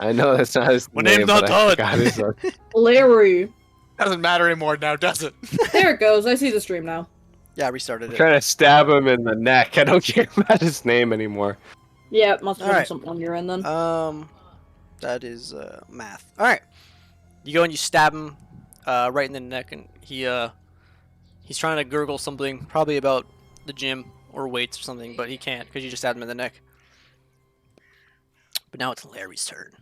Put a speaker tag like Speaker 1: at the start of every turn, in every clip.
Speaker 1: I know that's not his
Speaker 2: My
Speaker 1: name,
Speaker 2: name's not
Speaker 1: but I
Speaker 2: Todd.
Speaker 1: forgot his name.
Speaker 3: Larry.
Speaker 2: Doesn't matter anymore now, does it?
Speaker 3: There it goes. I see the stream now.
Speaker 4: Yeah, I restarted
Speaker 1: I'm
Speaker 4: it.
Speaker 1: trying to stab him in the neck. I don't care about his name anymore.
Speaker 3: Yeah, it must have been
Speaker 4: Alright.
Speaker 3: something on your end then.
Speaker 4: That is math. All right, you go and you stab him right in the neck, and he's trying to gurgle something, probably about the gym or weights or something, but he can't because you just stabbed him in the neck. But now it's Larry's turn.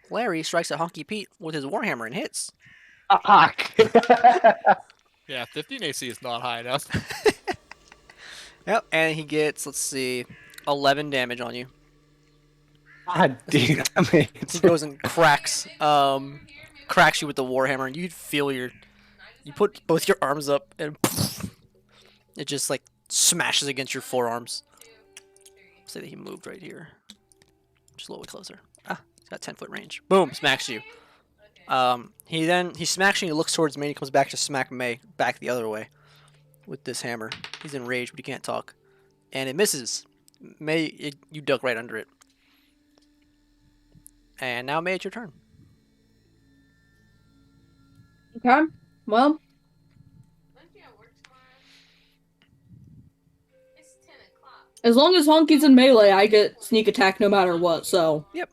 Speaker 4: Larry strikes at Honky Pete with his Warhammer and hits.
Speaker 1: Fuck.
Speaker 2: Yeah, 15 AC is not high enough.
Speaker 4: Yep, and he gets, let's see, 11 damage on you.
Speaker 1: God damn
Speaker 4: He
Speaker 1: it.
Speaker 4: goes and cracks you with the Warhammer, and you feel you put both your arms up, and it just like smashes against your forearms. Say that he moved right here, just a little bit closer. Ah, he's got 10-foot range. Boom, smacks you. He smacks you. He looks towards May. He comes back to smack May back the other way with this hammer. He's enraged, but he can't talk, and it misses. May, you duck right under it. And now, May, it's your turn.
Speaker 3: Okay. Well, as long as Honky's in melee, I get sneak attack no matter what, so.
Speaker 4: Yep.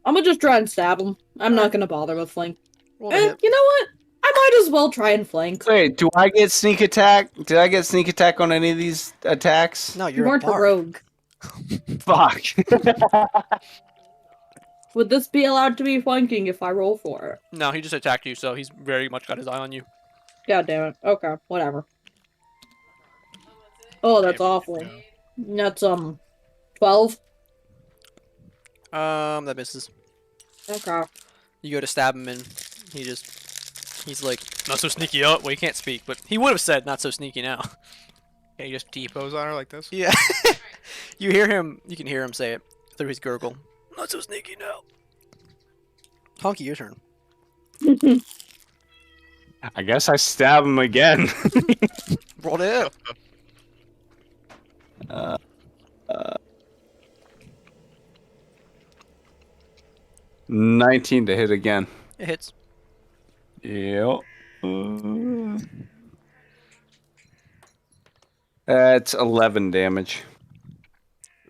Speaker 3: I'm gonna just try and stab him. I'm not gonna bother with flank.
Speaker 4: Roll to
Speaker 3: And
Speaker 4: hit.
Speaker 3: you know what? I might as well try and flank.
Speaker 1: Wait, do I get sneak attack? Did I get sneak attack on any of these attacks?
Speaker 4: No,
Speaker 3: You
Speaker 4: you're a
Speaker 3: weren't a
Speaker 4: bard.
Speaker 3: rogue.
Speaker 1: Fuck.
Speaker 3: Would this be allowed to be flanking if I roll for it?
Speaker 4: No, he just attacked you, so he's very much got his eye on you.
Speaker 3: God damn it. Okay, whatever. Oh, that's awful. That's 12.
Speaker 4: That misses.
Speaker 3: Okay.
Speaker 4: You go to stab him, and he's like, not so sneaky. Oh, well, he can't speak, but he would have said, not so sneaky now.
Speaker 2: Yeah, you just T-pose on her like this?
Speaker 4: Yeah. You can hear him say it through his gurgle. Not so sneaky now. Honky, your turn.
Speaker 1: I guess I stab him again.
Speaker 4: Roll to hit.
Speaker 1: 19 to hit again.
Speaker 4: It hits.
Speaker 1: Yep. That's 11 damage.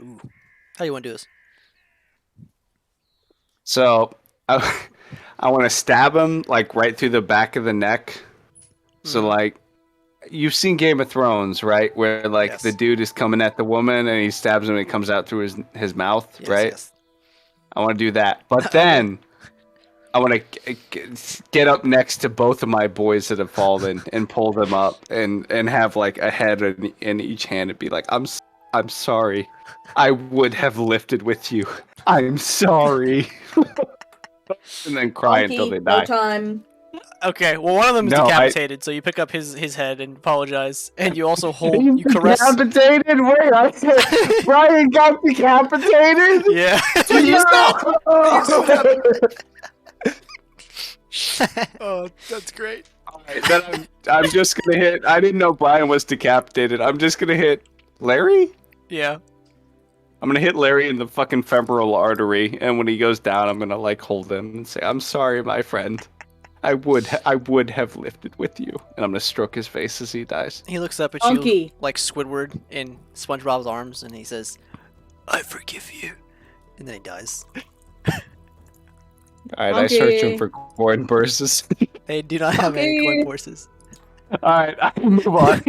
Speaker 4: Ooh. How do you want to do this?
Speaker 1: So, I want to stab him, like, right through the back of the neck. So, like, you've seen Game of Thrones, right? Where, like,
Speaker 4: Yes.
Speaker 1: the dude is coming at the woman and he stabs him and it comes out through his mouth,
Speaker 4: Yes,
Speaker 1: right?
Speaker 4: yes.
Speaker 1: I want to do that. But then, I want to get up next to both of my boys that have fallen and pull them up and have, like, a head in each hand and be like, I'm sorry. I would have lifted with you. I'm sorry. And then cry until they
Speaker 3: no
Speaker 1: die.
Speaker 3: time.
Speaker 4: Okay, well, one of them is
Speaker 1: No,
Speaker 4: decapitated, so you pick up his head and apologize, and you also you caress.
Speaker 1: Decapitated? Wait, I said Brian got decapitated?
Speaker 4: Yeah.
Speaker 2: Oh, that's great.
Speaker 1: Alright, then I'm just gonna hit. I didn't know Brian was decapitated. I'm just gonna hit Larry?
Speaker 4: Yeah.
Speaker 1: I'm gonna hit Larry in the fucking femoral artery, and when he goes down, I'm gonna like hold him and say, "I'm sorry, my friend. I would have lifted with you." And I'm gonna stroke his face as he dies.
Speaker 4: He looks up at you
Speaker 3: Honky.
Speaker 4: like Squidward in SpongeBob's arms, and he says, "I forgive you," and then he dies.
Speaker 1: Alright, I search him
Speaker 3: Okay.
Speaker 1: for coin purses.
Speaker 4: They do not have any coin
Speaker 3: Okay.
Speaker 4: horses.
Speaker 1: Alright, I can move on.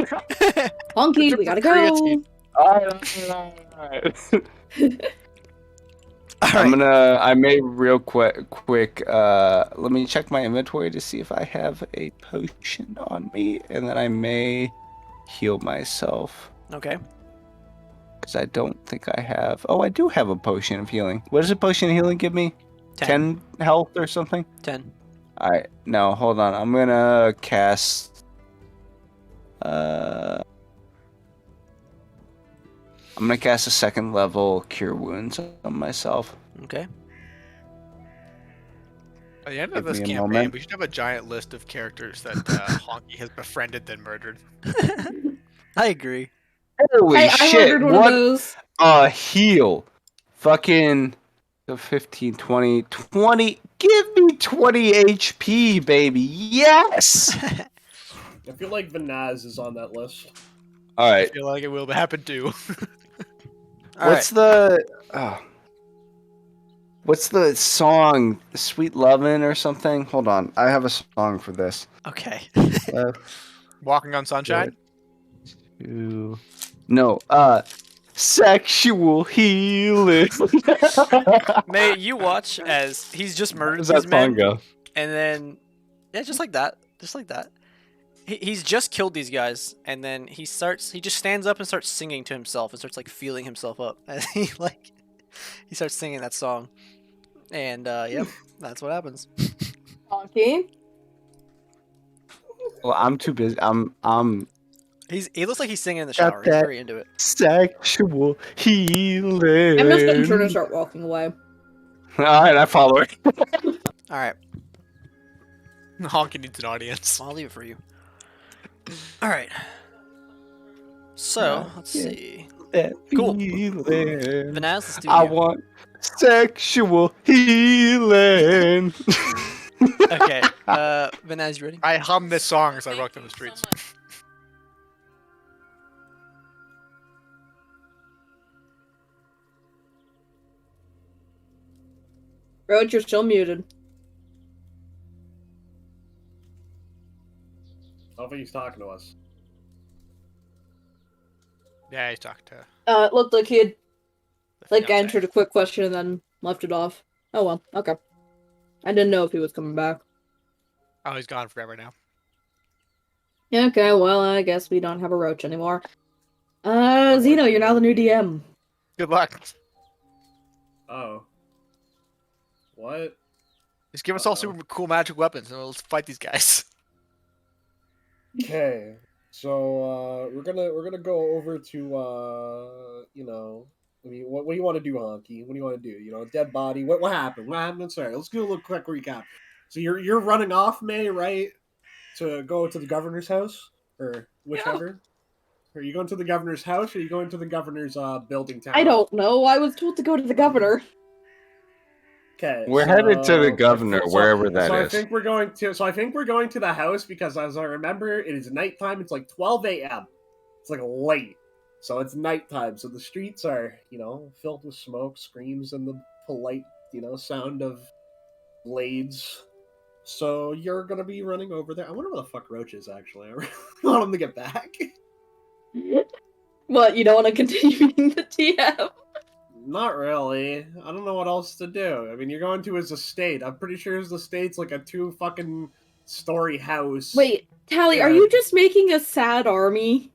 Speaker 3: Honky, we gotta go.
Speaker 1: Alright.
Speaker 4: All
Speaker 1: I'm
Speaker 4: right.
Speaker 1: I may real quick, let me check my inventory to see if I have a potion on me, and then I may heal myself,
Speaker 4: Okay.
Speaker 1: because I don't think I have. Oh, I do have a potion of healing. What does a potion of healing give me? 10 health or something?
Speaker 4: 10.
Speaker 1: Alright, no, hold on. I'm gonna cast... I'm gonna cast a second level Cure Wounds on myself.
Speaker 4: Okay.
Speaker 2: At the end
Speaker 1: Give
Speaker 2: of this
Speaker 1: me a
Speaker 2: campaign,
Speaker 1: moment.
Speaker 2: we should have a giant list of characters that Honky has befriended then murdered.
Speaker 4: I agree.
Speaker 1: Holy
Speaker 3: I
Speaker 1: shit!
Speaker 3: ordered one of
Speaker 1: What?
Speaker 3: those.
Speaker 1: heal. Fucking 15, 20, 20. Give me 20 HP, baby. Yes.
Speaker 5: I feel like Vanaz is on that list.
Speaker 1: All
Speaker 2: I
Speaker 1: right.
Speaker 2: feel like it will happen too.
Speaker 1: What's the what's the song? Sweet Lovin' or something? Hold on. I have a song for this.
Speaker 4: Okay.
Speaker 2: Walking on sunshine.
Speaker 1: No, sexual healing.
Speaker 4: May you watch as he's just
Speaker 1: How
Speaker 4: murdered
Speaker 1: does
Speaker 4: these
Speaker 1: that
Speaker 4: men,
Speaker 1: song go?
Speaker 4: and then yeah, just like that, just like that. He's just killed these guys, and then he just stands up and starts singing to himself and starts like feeling himself up as he starts singing that song, and yep, that's what happens.
Speaker 3: Honky.
Speaker 1: Well, I'm too busy.
Speaker 4: He looks like he's singing in the
Speaker 1: Got
Speaker 4: shower. He's
Speaker 1: that.
Speaker 4: very into it.
Speaker 1: Sexual healing.
Speaker 3: I'm just gonna start walking away.
Speaker 1: All right, I follow her.
Speaker 4: All right,
Speaker 2: Honky needs an audience.
Speaker 4: I'll leave it for you. All right. So let's
Speaker 1: Yeah.
Speaker 4: see.
Speaker 1: That
Speaker 4: Cool.
Speaker 1: feeling.
Speaker 4: Vanaz, let's do
Speaker 1: I
Speaker 4: you.
Speaker 1: want sexual healing.
Speaker 4: Okay. Vanaz, you ready?
Speaker 2: I hum this song as I walk down the streets.
Speaker 3: Roach, you're still muted.
Speaker 5: I don't think he's talking to us.
Speaker 2: Yeah, he's talking to
Speaker 3: It looked like he had
Speaker 2: the fiancé.
Speaker 3: answered a quick question and then left it off. Oh well, okay. I didn't know if he was coming back.
Speaker 2: Oh, he's gone forever now.
Speaker 3: Yeah, okay, well, I guess we don't have a Roach anymore. Zeno, you're now the new DM.
Speaker 2: Good luck.
Speaker 5: Oh. What?
Speaker 2: Just give us all super cool magic weapons and let's fight these guys.
Speaker 5: Okay. So we're gonna go over to you know, I mean, what do you want to do, Honky? What do you want to do? You know, dead body. What happened? What happened? Sorry, let's do a little quick recap. So you're running off, May, right? To go to the governor's house or whichever. Are you going to the governor's house or are you going to the governor's building town?
Speaker 3: I don't know. I was told to go to the governor.
Speaker 5: Okay,
Speaker 1: We're headed to the governor, wherever that
Speaker 5: so
Speaker 1: is.
Speaker 5: I think we're going to the house because, as I remember, it is nighttime. It's like 12 a.m. It's like late, so it's nighttime. So the streets are, you know, filled with smoke, screams, and the polite, you know, sound of blades. So you're gonna be running over there. I wonder where the fuck Roach is actually. I really want him to get back.
Speaker 3: What, you don't want to continue being the TM?
Speaker 5: Not really. I don't know what else to do. I mean, you're going to his estate. I'm pretty sure his estate's like a 2 fucking story house.
Speaker 3: Wait, Tally, are
Speaker 5: Yeah.
Speaker 3: you just making a sad army?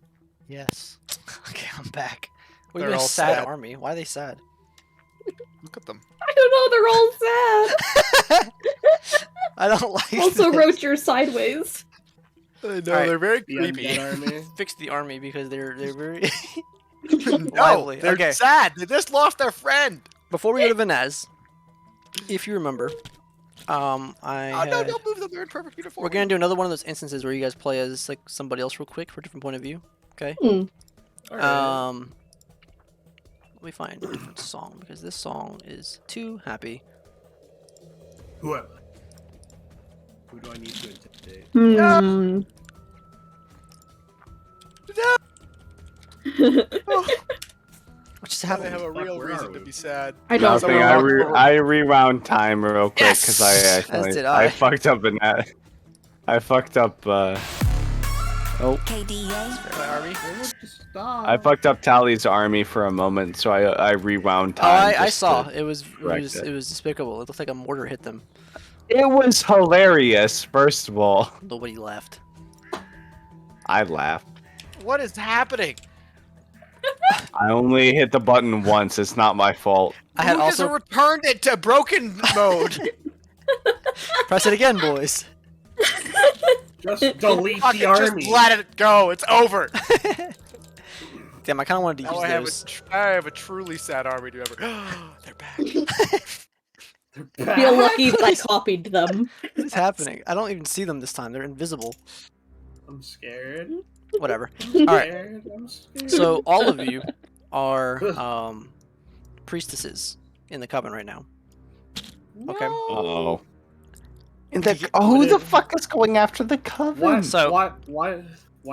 Speaker 2: Yes.
Speaker 4: Okay, I'm back. What do
Speaker 2: They're
Speaker 4: you mean a
Speaker 2: all
Speaker 4: sad
Speaker 2: sad.
Speaker 4: army? Why are they sad?
Speaker 2: Look at them.
Speaker 3: I don't know, they're all sad.
Speaker 4: I don't like
Speaker 3: Also,
Speaker 4: this.
Speaker 3: Roach, you're sideways.
Speaker 2: No,
Speaker 4: Alright.
Speaker 2: they're very
Speaker 5: The
Speaker 2: creepy.
Speaker 5: Undead Army.
Speaker 4: Fix the army because they're very
Speaker 2: No,
Speaker 4: lively.
Speaker 2: they're
Speaker 4: Okay.
Speaker 2: sad. They just lost their friend.
Speaker 4: Before we go to Vanez, if you remember,
Speaker 2: Oh no,
Speaker 4: had...
Speaker 2: don't move them. They're in perfect uniform.
Speaker 4: we're gonna do another one of those instances where you guys play as like somebody else real quick for a different point of view. Okay.
Speaker 5: All right.
Speaker 4: Let me find a different song because this song is too happy.
Speaker 5: Who am I? Who do I need to intimidate?
Speaker 3: Hmm.
Speaker 4: What just
Speaker 2: Now they
Speaker 4: happened?
Speaker 2: have a
Speaker 5: Fuck,
Speaker 2: real
Speaker 5: where
Speaker 2: reason
Speaker 5: are
Speaker 2: to
Speaker 5: we?
Speaker 2: be sad.
Speaker 3: I don't
Speaker 1: Nothing.
Speaker 3: know.
Speaker 1: I rewound time real quick because
Speaker 4: Yes!
Speaker 1: I
Speaker 4: As did
Speaker 1: I
Speaker 4: I.
Speaker 1: fucked up in that. I fucked up.
Speaker 2: My army.
Speaker 5: Stop.
Speaker 1: I fucked up Tally's army for a moment, so I rewound
Speaker 4: Oh,
Speaker 1: time.
Speaker 4: I
Speaker 1: just
Speaker 4: saw.
Speaker 1: to-
Speaker 4: It was
Speaker 1: correct it.
Speaker 4: it was despicable. It looked like a mortar hit them.
Speaker 1: It was hilarious. First of all,
Speaker 4: Nobody laughed.
Speaker 1: I laughed.
Speaker 2: What is happening?
Speaker 1: I only hit the button once. It's not my fault.
Speaker 4: I had
Speaker 2: Who
Speaker 4: also
Speaker 2: just returned it to broken mode.
Speaker 4: press it again, boys.
Speaker 5: Just delete
Speaker 2: Fuck
Speaker 5: the
Speaker 2: it,
Speaker 5: army.
Speaker 2: just let it go. It's over.
Speaker 4: Damn, I kind of wanted to
Speaker 2: Now
Speaker 4: use
Speaker 2: I have,
Speaker 4: those.
Speaker 2: I have a truly sad army to ever. They're back.
Speaker 5: They're
Speaker 3: Feel
Speaker 5: back.
Speaker 3: lucky that I copied them.
Speaker 4: What's happening? I don't even see them this time. They're invisible.
Speaker 5: I'm scared.
Speaker 4: Whatever.
Speaker 5: I'm
Speaker 4: All right.
Speaker 5: scared. I'm scared.
Speaker 4: So all of you are priestesses in the coven right now. Okay.
Speaker 1: Oh. And
Speaker 5: Did you-
Speaker 1: who the
Speaker 5: did-
Speaker 1: fuck is going after the coven?
Speaker 5: Why?
Speaker 4: So-
Speaker 5: Why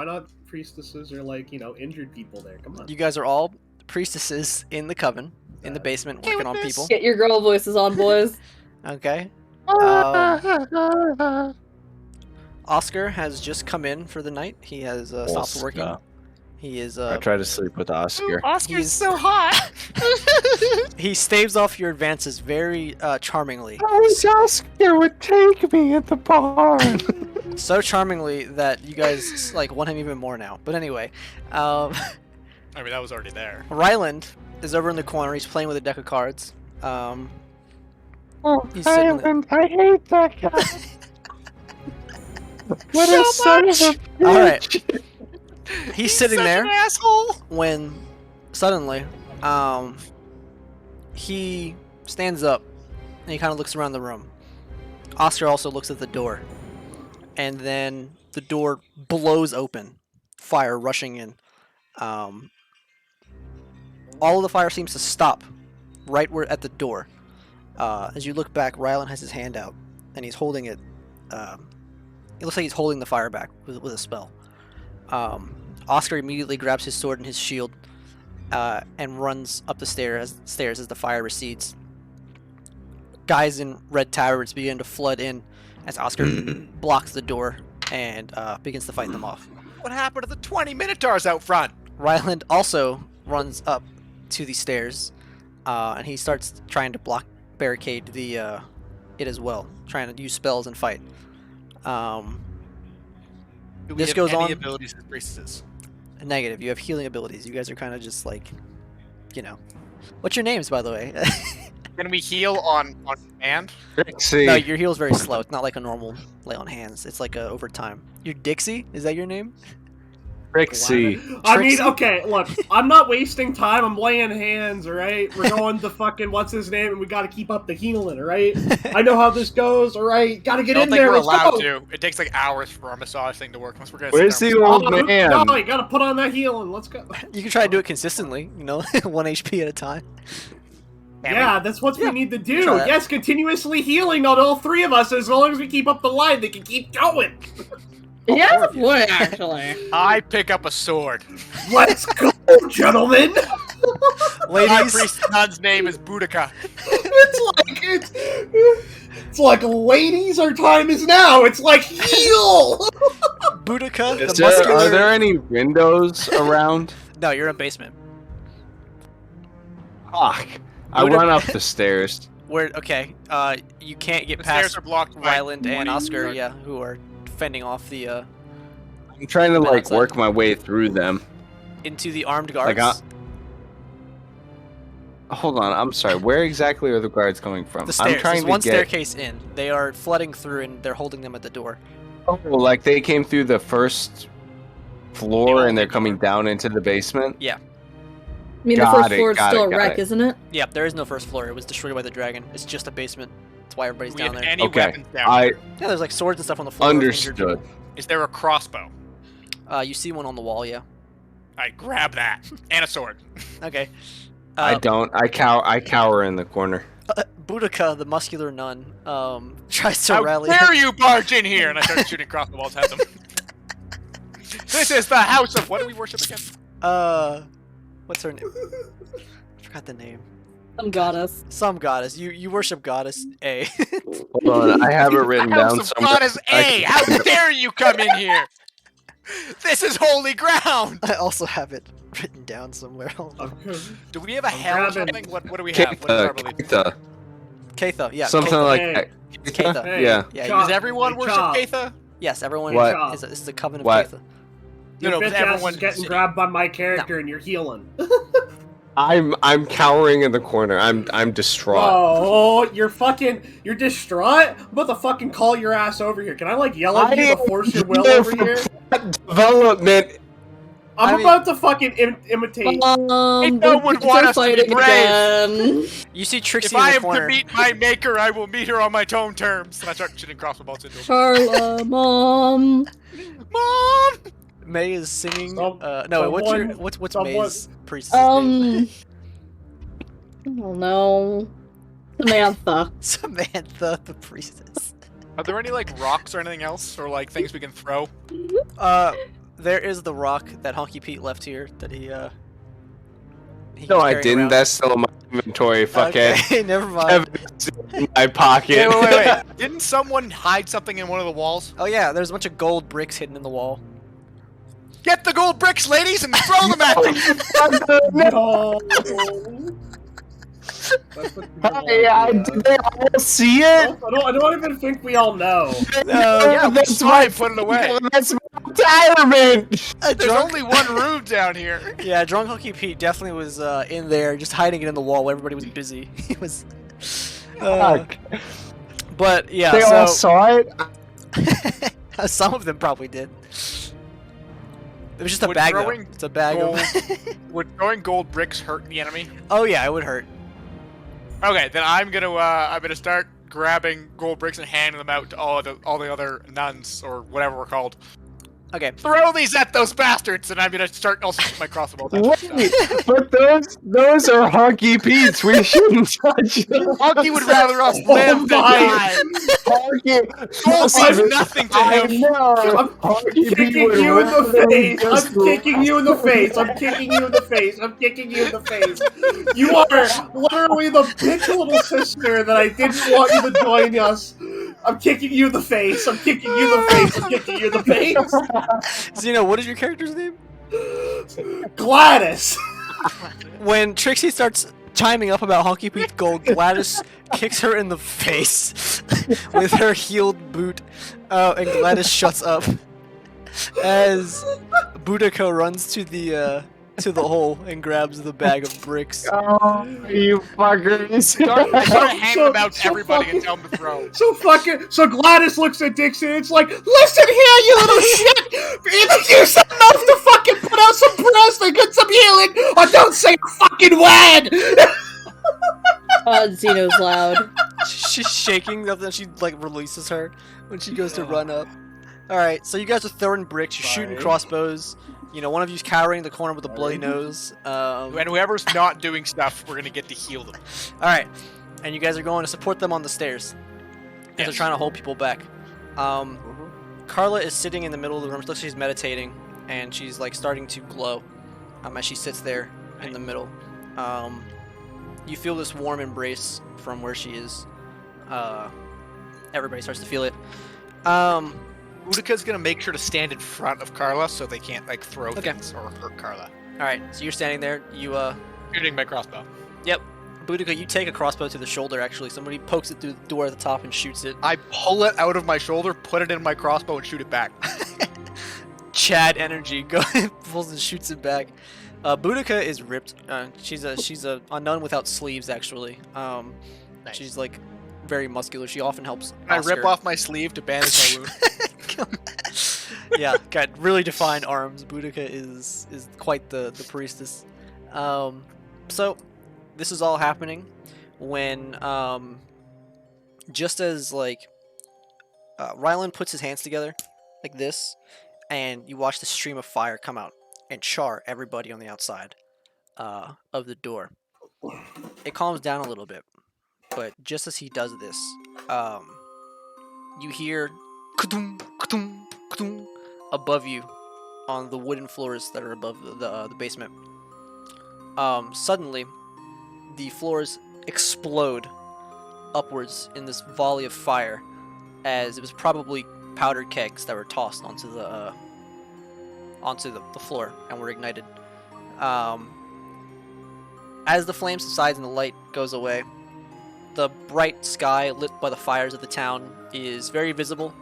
Speaker 5: not priestesses or like injured people there? Come on.
Speaker 4: You guys are all priestesses in the coven, in the basement,
Speaker 2: Okay
Speaker 4: working
Speaker 2: with
Speaker 4: on
Speaker 2: this.
Speaker 4: people.
Speaker 3: Get your girl voices on, boys.
Speaker 4: Okay. Oscar has just come in for the night. He has stopped working.
Speaker 1: Oscar.
Speaker 4: He is
Speaker 1: I try to sleep with Oscar.
Speaker 2: Oscar's
Speaker 4: He's-
Speaker 2: so hot.
Speaker 4: he staves off your advances very charmingly.
Speaker 1: I wish Oscar would take me at the barn.
Speaker 4: So charmingly that you guys like want him even more now. But anyway,
Speaker 2: I mean, that was already there.
Speaker 4: Ryland is over in the corner. He's playing with a deck of cards.
Speaker 1: Oh,
Speaker 4: He's sitting there.
Speaker 1: I hate that guy. What a son of a bitch.
Speaker 4: All right. He's sitting
Speaker 2: Such
Speaker 4: there
Speaker 2: an asshole.
Speaker 4: when suddenly he stands up and he kind of looks around the room. Oscar also looks at the door, and then the door blows open, fire rushing in. All of the fire seems to stop right where at the door. As you look back, Rylan has his hand out and he's holding it. It looks like he's holding the fire back with a spell. Oscar immediately grabs his sword and his shield and runs up the stairs as the fire recedes. Guys in red tabards begin to flood in as Oscar blocks the door and begins to fight them off.
Speaker 2: What happened to the 20 Minotaurs out front?
Speaker 4: Ryland also runs up to the stairs and he starts trying to barricade it as well, trying to use spells and fight.
Speaker 2: Do we
Speaker 4: This
Speaker 2: have
Speaker 4: goes
Speaker 2: any
Speaker 4: on-
Speaker 2: abilities as priestesses?
Speaker 4: Negative. You have healing abilities. You guys are kind of just like, What's your names, by the way?
Speaker 2: Can we heal on command?
Speaker 1: Trixie.
Speaker 4: No, your heal's very slow. It's not like a normal lay on hands. It's like over time. You're Dixie? Is that your name?
Speaker 1: Trixie.
Speaker 5: I mean,
Speaker 4: Trixie?
Speaker 5: okay, look, I'm not wasting time. I'm laying hands, all right? We're going to fucking what's his name, and we got to keep up the healing, all right? I know how this goes, all right? Got to
Speaker 2: I
Speaker 5: get
Speaker 2: don't
Speaker 5: in
Speaker 2: think
Speaker 5: there.
Speaker 2: we're
Speaker 5: Let's
Speaker 2: allowed
Speaker 5: go.
Speaker 2: to. It takes like hours for our massage thing to work unless we're gonna.
Speaker 1: Where's
Speaker 2: sit
Speaker 1: the
Speaker 2: there and
Speaker 1: old
Speaker 5: Oh,
Speaker 1: man?
Speaker 5: No, you got to put on that healing. Let's go.
Speaker 4: You can try to do it consistently, 1 HP at a time.
Speaker 2: Can
Speaker 5: Yeah, that's what we need to do.
Speaker 4: try that.
Speaker 5: Yes, continuously healing on all three of us. As long as we keep up the line, they can keep going.
Speaker 3: Yeah, that's a point, actually.
Speaker 2: I pick up a sword.
Speaker 5: Let's go, gentlemen.
Speaker 2: My
Speaker 4: Ladies,
Speaker 2: priest son's name is Boudica.
Speaker 5: It's like, ladies, our time is now. It's like heal.
Speaker 4: Boudica,
Speaker 1: Is
Speaker 4: the muscular...
Speaker 1: are there any windows around?
Speaker 4: No, you're in a basement.
Speaker 1: Fuck. I
Speaker 4: Would it-
Speaker 1: run up the stairs.
Speaker 4: Okay, you can't get
Speaker 2: The stairs
Speaker 4: past
Speaker 2: are blocked by
Speaker 4: Ryland and Oscar,
Speaker 2: Right.
Speaker 4: yeah, who are fending off the,
Speaker 1: I'm trying to
Speaker 4: Been
Speaker 1: like
Speaker 4: outside.
Speaker 1: work my way through them.
Speaker 4: into the armed guards.
Speaker 1: Like, Hold on, I'm sorry. Where exactly are the guards coming from?
Speaker 4: The stairs.
Speaker 1: I'm trying
Speaker 4: There's
Speaker 1: to
Speaker 4: one
Speaker 1: get.
Speaker 4: staircase in. They are flooding through and they're holding them at the door.
Speaker 1: Oh, like they came through the first floor
Speaker 2: The
Speaker 1: and they're
Speaker 2: only
Speaker 1: coming down into the basement.
Speaker 3: I mean, the
Speaker 1: Got
Speaker 3: first
Speaker 1: it,
Speaker 3: floor is
Speaker 1: got
Speaker 3: still
Speaker 1: it,
Speaker 3: a
Speaker 1: got
Speaker 3: wreck,
Speaker 1: it.
Speaker 3: isn't it?
Speaker 4: Yeah, there is no first floor. It was destroyed by the dragon. It's just a basement. That's why everybody's
Speaker 2: Do we
Speaker 4: down
Speaker 2: have
Speaker 4: there.
Speaker 2: any
Speaker 1: Okay,
Speaker 2: weapons down
Speaker 1: I
Speaker 2: here?
Speaker 4: Yeah, there's like swords and stuff on the floor. of injured
Speaker 1: understood.
Speaker 4: people.
Speaker 2: Is there a crossbow?
Speaker 4: You see one on the wall, yeah.
Speaker 2: I grab that and a sword.
Speaker 4: Okay.
Speaker 1: I don't. I cower in the corner.
Speaker 4: Boudica, the muscular nun, tries to
Speaker 2: How
Speaker 4: rally.
Speaker 2: dare you barge in here? And I start shooting crossbow bolts at them. This is the house of what do we worship again?
Speaker 4: What's her name? I forgot the name.
Speaker 3: Some goddess.
Speaker 4: Some goddess. You worship goddess A.
Speaker 1: Hold on, I have it written
Speaker 2: The house
Speaker 1: down
Speaker 2: of
Speaker 1: somewhere.
Speaker 2: Goddess A. How dare you come in here? This is holy ground.
Speaker 4: I also have it written down somewhere. Hold on.
Speaker 2: Do we have a
Speaker 5: I'm
Speaker 2: hell or
Speaker 5: grabbing-
Speaker 2: something? What do we have? What is our belief?
Speaker 1: Keitha,
Speaker 4: Ketha, yeah.
Speaker 1: something
Speaker 4: Ketha.
Speaker 1: like
Speaker 5: Hey.
Speaker 1: that.
Speaker 4: Ketha.
Speaker 5: Hey,
Speaker 1: Yeah.
Speaker 4: Yeah,
Speaker 5: Chop.
Speaker 2: Does everyone
Speaker 5: Hey,
Speaker 2: worship
Speaker 5: Chop.
Speaker 2: Ketha?
Speaker 4: Yes, everyone
Speaker 1: What?
Speaker 4: is a coven of
Speaker 1: What?
Speaker 4: Ketha.
Speaker 5: Your
Speaker 2: No,
Speaker 5: bitch
Speaker 2: but
Speaker 5: ass
Speaker 2: everyone
Speaker 5: is getting
Speaker 2: city.
Speaker 5: grabbed by my character, and you're healing.
Speaker 1: I'm cowering in the corner. I'm distraught.
Speaker 5: Oh, you're distraught? I'm about to fucking call your ass over here. Can I like yell at you to force your will over here?
Speaker 1: Development.
Speaker 5: I'm
Speaker 4: I mean-
Speaker 5: about to fucking imitate.
Speaker 2: no
Speaker 3: the
Speaker 2: one
Speaker 3: beats
Speaker 2: want
Speaker 3: are
Speaker 2: us to be
Speaker 3: fighting
Speaker 2: brave.
Speaker 3: again.
Speaker 4: You see Trixie
Speaker 2: If I
Speaker 4: in the
Speaker 2: am
Speaker 4: corner.
Speaker 2: to meet my maker, I will meet her on my own terms. And I start shooting crossbow bolts into him.
Speaker 3: Charla, mom.
Speaker 2: Mom!
Speaker 4: May is singing.
Speaker 5: Some-
Speaker 4: No, what's
Speaker 5: someone-
Speaker 4: what's
Speaker 5: someone-
Speaker 4: May's priestess name?
Speaker 3: I don't know. Samantha.
Speaker 4: Samantha, the priestess.
Speaker 2: Are there any like rocks or anything else, or like things we can throw?
Speaker 4: There is the rock that Honky Pete left here that he
Speaker 1: No,
Speaker 4: was
Speaker 1: I
Speaker 4: carrying
Speaker 1: didn't.
Speaker 4: around.
Speaker 1: That's still in my inventory. Fuckhead.
Speaker 4: Okay, never mind.
Speaker 1: Evidence in my pocket.
Speaker 2: Wait. Didn't someone hide something in one of the walls?
Speaker 4: Oh yeah, there's a bunch of gold bricks hidden in the wall.
Speaker 2: Get the gold bricks, ladies, and throw them at them!
Speaker 5: No. That's what people want,
Speaker 1: Did they all see it?
Speaker 5: I don't even think we all know.
Speaker 2: Yeah, we
Speaker 1: that's
Speaker 2: saw it, put it away.
Speaker 1: That's my retirement.
Speaker 2: There's only one room down here.
Speaker 4: Yeah, drunk Honky Pete definitely was in there, just hiding it in the wall while everybody was busy. He was.
Speaker 1: Fuck.
Speaker 4: But yeah,
Speaker 1: They all saw it.
Speaker 4: some of them probably did. It was just a
Speaker 2: Would
Speaker 4: bag. Though.
Speaker 2: throwing
Speaker 4: It's a bag
Speaker 2: gold-
Speaker 4: of.
Speaker 2: Would throwing gold bricks hurt the enemy?
Speaker 4: Oh yeah, it would hurt.
Speaker 2: Okay, then I'm gonna start grabbing gold bricks and handing them out to all the other nuns or whatever we're called.
Speaker 4: Okay.
Speaker 2: Throw these at those bastards, and I'm gonna start also shoot my crossbow at them.
Speaker 1: Wait, but those are Honky Pete's. We shouldn't touch them.
Speaker 2: Honky would rather us live than
Speaker 5: my-
Speaker 2: die.
Speaker 1: Honky.
Speaker 2: Gold means nothing to
Speaker 1: I
Speaker 2: him.
Speaker 1: know.
Speaker 5: I'm
Speaker 1: Honky
Speaker 5: kicking
Speaker 1: Pete would
Speaker 5: you in the
Speaker 1: rather
Speaker 5: face.
Speaker 1: just
Speaker 5: I'm kicking you in the face. I'm kicking you in the face. I'm kicking you in the face. You are literally the bitch little sister that I didn't want you to join us. I'm kicking you in the face. I'm kicking you in the face. I'm kicking you in the face.
Speaker 4: Zeno, what is your character's name?
Speaker 5: Gladys.
Speaker 4: When Trixie starts chiming up about Honky Pete's gold, Gladys kicks her in the face with her heeled boot, and Gladys shuts up as Boudica runs to the hole and grabs the bag of bricks.
Speaker 1: Oh, you fuckers.
Speaker 2: I start handing them out to
Speaker 5: So
Speaker 2: everybody
Speaker 5: fucking-
Speaker 2: and tell them to throw.
Speaker 5: So Gladys looks at Dixon. It's like, listen here, you little shit. Either use enough to fucking put out some breast and get some healing, or don't say a fucking word.
Speaker 3: Zeno's loud.
Speaker 4: She's shaking, then she like releases her when she goes to run up. Alright, so you guys are throwing bricks, you're shooting
Speaker 5: Fine.
Speaker 4: crossbows. You know, one of you's cowering in the corner with a bloody nose.
Speaker 2: And whoever's not doing stuff, we're gonna get to heal them.
Speaker 4: Alright, and you guys are going to support them on the stairs. Because they're
Speaker 2: Yes.
Speaker 4: trying to hold people back. Carla is sitting in the middle of the room, looks like she's meditating, and she's like starting to glow as she sits there in the middle. You feel this warm embrace from where she is. Everybody starts to feel it.
Speaker 2: Boudica's gonna make sure to stand in front of Carla so they can't like throw
Speaker 4: Okay.
Speaker 2: things or hurt Carla.
Speaker 4: Alright, so you're standing there. You,
Speaker 2: Shooting my crossbow.
Speaker 4: Yep. Boudica, you take a crossbow to the shoulder, actually. Somebody pokes it through the door at the top and shoots it.
Speaker 2: I pull it out of my shoulder, put it in my crossbow, and shoot it back.
Speaker 4: Chad energy pulls and shoots it back. Boudica is ripped. She's a nun without sleeves, actually.
Speaker 2: Nice.
Speaker 4: She's like very muscular. She often helps.
Speaker 2: I rip
Speaker 4: Oscar.
Speaker 2: off my sleeve to bandage my wound.
Speaker 4: Yeah, got really defined arms. Boudica is quite the priestess. So this is all happening when just as like Rylan puts his hands together like this, and you watch the stream of fire come out and char everybody on the outside of the door. It calms down a little bit, but just as he does this, you hear ka-dum, ka-dum, ka-dum above you on the wooden floors that are above the basement. Suddenly, the floors explode upwards in this volley of fire, as it was probably powdered kegs that were tossed onto the floor and were ignited. As the flame subsides and the light goes away, the bright sky lit by the fires of the town is very visible.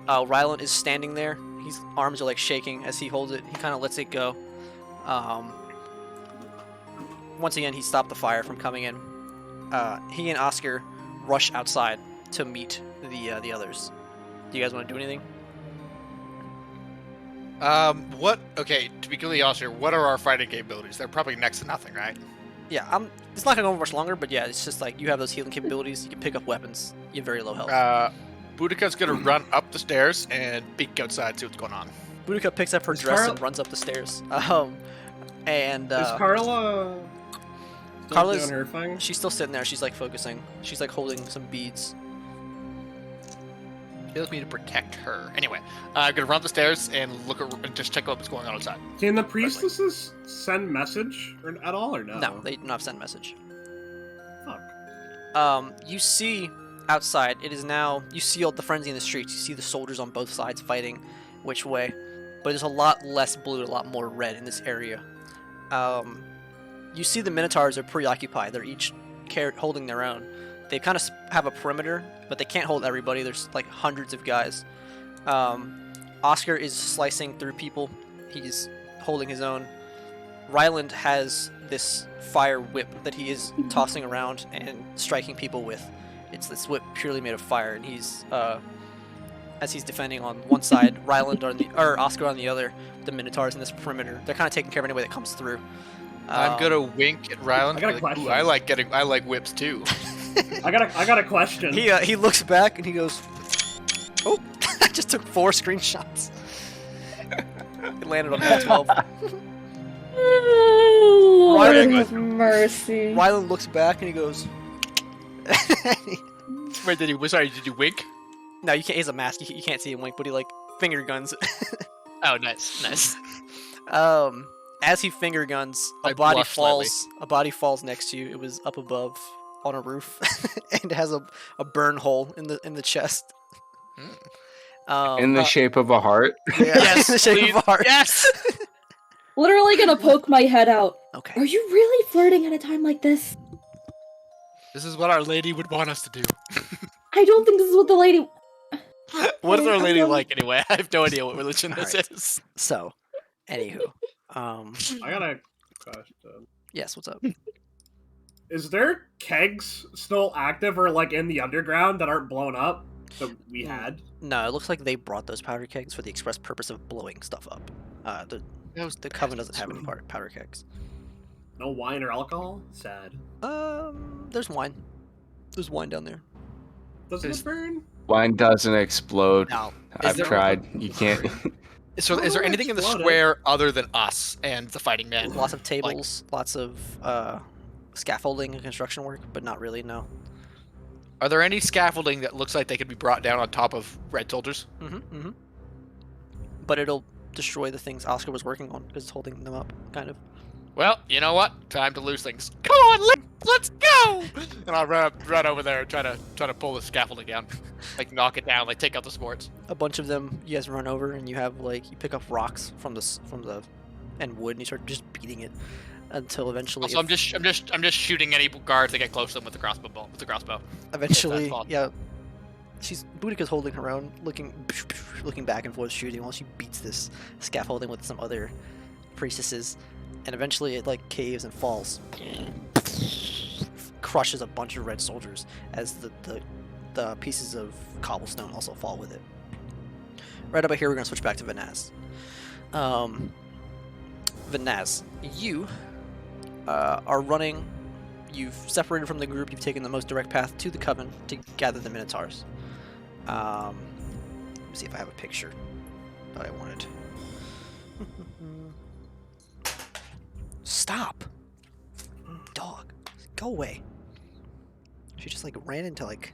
Speaker 4: Rylan is standing there. His arms are like shaking as he holds it. He kind of lets it go. Once again, he stopped the fire from coming in. He and Oscar rush outside to meet the others. Do you guys want to do anything?
Speaker 2: Okay, to be completely honest here, what are our fighting capabilities? They're probably next to nothing, right?
Speaker 4: Yeah, it's not gonna go much longer, but yeah, it's just like you have those healing capabilities. You can pick up weapons. You have very low health.
Speaker 2: Boudica's gonna run up the stairs and peek outside, see what's going on.
Speaker 4: Boudica picks up her
Speaker 5: Is
Speaker 4: dress
Speaker 5: Carl-
Speaker 4: and runs up the stairs. And
Speaker 5: Is Carla still
Speaker 4: Carla's-
Speaker 5: doing her thing?
Speaker 4: she's still sitting there. She's like focusing. She's like holding some beads.
Speaker 2: She wants me to protect her. Anyway, I'm gonna run up the stairs and and just check out what's going on outside.
Speaker 5: Can the priestesses send message at all or no?
Speaker 4: No, they do not send message.
Speaker 5: Fuck.
Speaker 4: You see outside. It is now. You see all the frenzy in the streets. You see the soldiers on both sides fighting, which way. But there's a lot less blue, a lot more red in this area. You see the Minotaurs are preoccupied. They're each holding their own. They kind of have a perimeter, but they can't hold everybody. There's like hundreds of guys. Oscar is slicing through people. He's holding his own. Ryland has this fire whip that he is tossing around and striking people with. It's this whip purely made of fire, and he's as he's defending on one side, Ryland or Oscar on the other. The Minotaurs in this perimeter. They're kind of taking care of anybody that comes through.
Speaker 2: I'm gonna wink at Ryland.
Speaker 5: I got a
Speaker 2: and be like,
Speaker 5: question.
Speaker 2: "Ooh, I like whips too."
Speaker 5: I got a question.
Speaker 4: He looks back and he goes, "Oh, I just took 4 screenshots." It landed on that 12.
Speaker 3: Oh, Lord
Speaker 2: Ryland-
Speaker 3: have mercy.
Speaker 4: Ryland looks back and he goes,
Speaker 2: Wait, did you wink?
Speaker 4: "No, you can't. He's a mask. You can't see him wink, but he like finger guns."
Speaker 2: Oh, nice.
Speaker 4: As he finger guns,
Speaker 2: I blushed slightly.
Speaker 4: A body falls next to you. It was up above on a roof, and it has a burn hole in the chest.
Speaker 1: In the shape of a heart.
Speaker 4: Yeah,
Speaker 2: Yes,
Speaker 4: in the shape
Speaker 2: please.
Speaker 4: of a heart.
Speaker 2: Yes.
Speaker 3: Literally gonna poke my head out.
Speaker 4: Okay.
Speaker 3: Are you really flirting at a time like this?
Speaker 2: This is what Our Lady would want us to do.
Speaker 3: I don't think this is what the lady.
Speaker 2: What is Our
Speaker 3: I
Speaker 2: Lady
Speaker 3: don't-
Speaker 2: like anyway? I have no idea what religion this
Speaker 4: Alright.
Speaker 2: is.
Speaker 4: So, anywho,
Speaker 5: I got a question.
Speaker 4: yes. What's up?
Speaker 5: Is there kegs still active or like in the underground that aren't blown up that we had?
Speaker 4: No, it looks like they brought those powder kegs for the express purpose of blowing stuff up. The coven doesn't have any powder kegs.
Speaker 5: No wine or alcohol? Sad.
Speaker 4: There's wine. There's wine down there.
Speaker 5: Doesn't
Speaker 2: Is-
Speaker 5: it burn?
Speaker 1: Wine doesn't explode.
Speaker 4: Now,
Speaker 1: I've
Speaker 2: there-
Speaker 1: tried. You can't.
Speaker 2: So, is there anything in the
Speaker 5: Exploded.
Speaker 2: square other than us and the fighting men?
Speaker 4: lots of tables, lots of scaffolding and construction work, but not really. No.
Speaker 2: Are there any scaffolding that looks like they could be brought down on top of red soldiers?
Speaker 4: But it'll destroy the things Oscar was working on because it's holding them up, kind of.
Speaker 2: Well, you know what? Time to lose things. Come on, let's go! And I'll run over there and try to pull the scaffolding down, like knock it down, like take out the supports.
Speaker 4: A bunch of them, you guys run over and you have you pick up rocks from the and wood and you start just beating it until eventually.
Speaker 2: Also, I'm just shooting any guards that get close to them with the crossbow.
Speaker 4: Eventually,
Speaker 2: fault.
Speaker 4: yeah. Boudica's holding her own, looking back and forth, shooting while she beats this scaffolding with some other priestesses, and eventually it like caves and falls, crushes a bunch of red soldiers as the pieces of cobblestone also fall with it. Right about here, we're gonna switch back to Vanaz. Vanaz, you are running. You've separated from the group. You've taken the most direct path to the coven to gather the Minotaurs. Let me see if I have a picture that I wanted. Stop! Dog, go away. She just like ran into like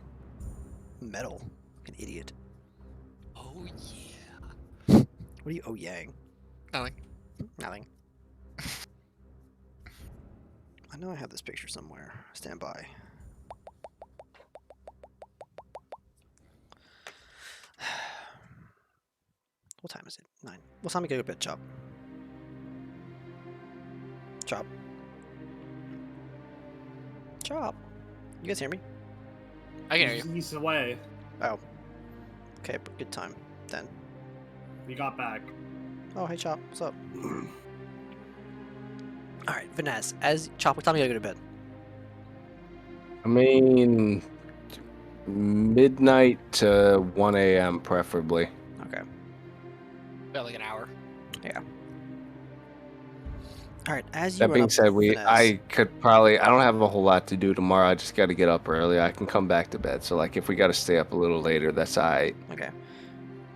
Speaker 4: metal. Like an idiot.
Speaker 2: Oh yeah.
Speaker 4: What are you oh-yang?
Speaker 2: Nothing.
Speaker 4: Nothing. I know I have this picture somewhere. Stand by. What time is it? 9. What time we go to bed, Chop? Chop. Chop. You guys hear me?
Speaker 2: I can hear you.
Speaker 5: He's away.
Speaker 4: Oh. Okay, but good time then.
Speaker 5: We got back.
Speaker 4: Oh, hey Chop. What's up? Alright, Vanaz, as Chop, what time you gotta go to bed?
Speaker 1: I mean, midnight to 1 a.m. preferably.
Speaker 4: Okay.
Speaker 2: About like an hour.
Speaker 4: Alright, as you
Speaker 1: That
Speaker 4: run
Speaker 1: being
Speaker 4: up
Speaker 1: said,
Speaker 4: Vanaz-
Speaker 1: I don't have a whole lot to do tomorrow. I just got to get up early. I can come back to bed. So like, if we got to stay up a little later, that's alright.
Speaker 4: Okay.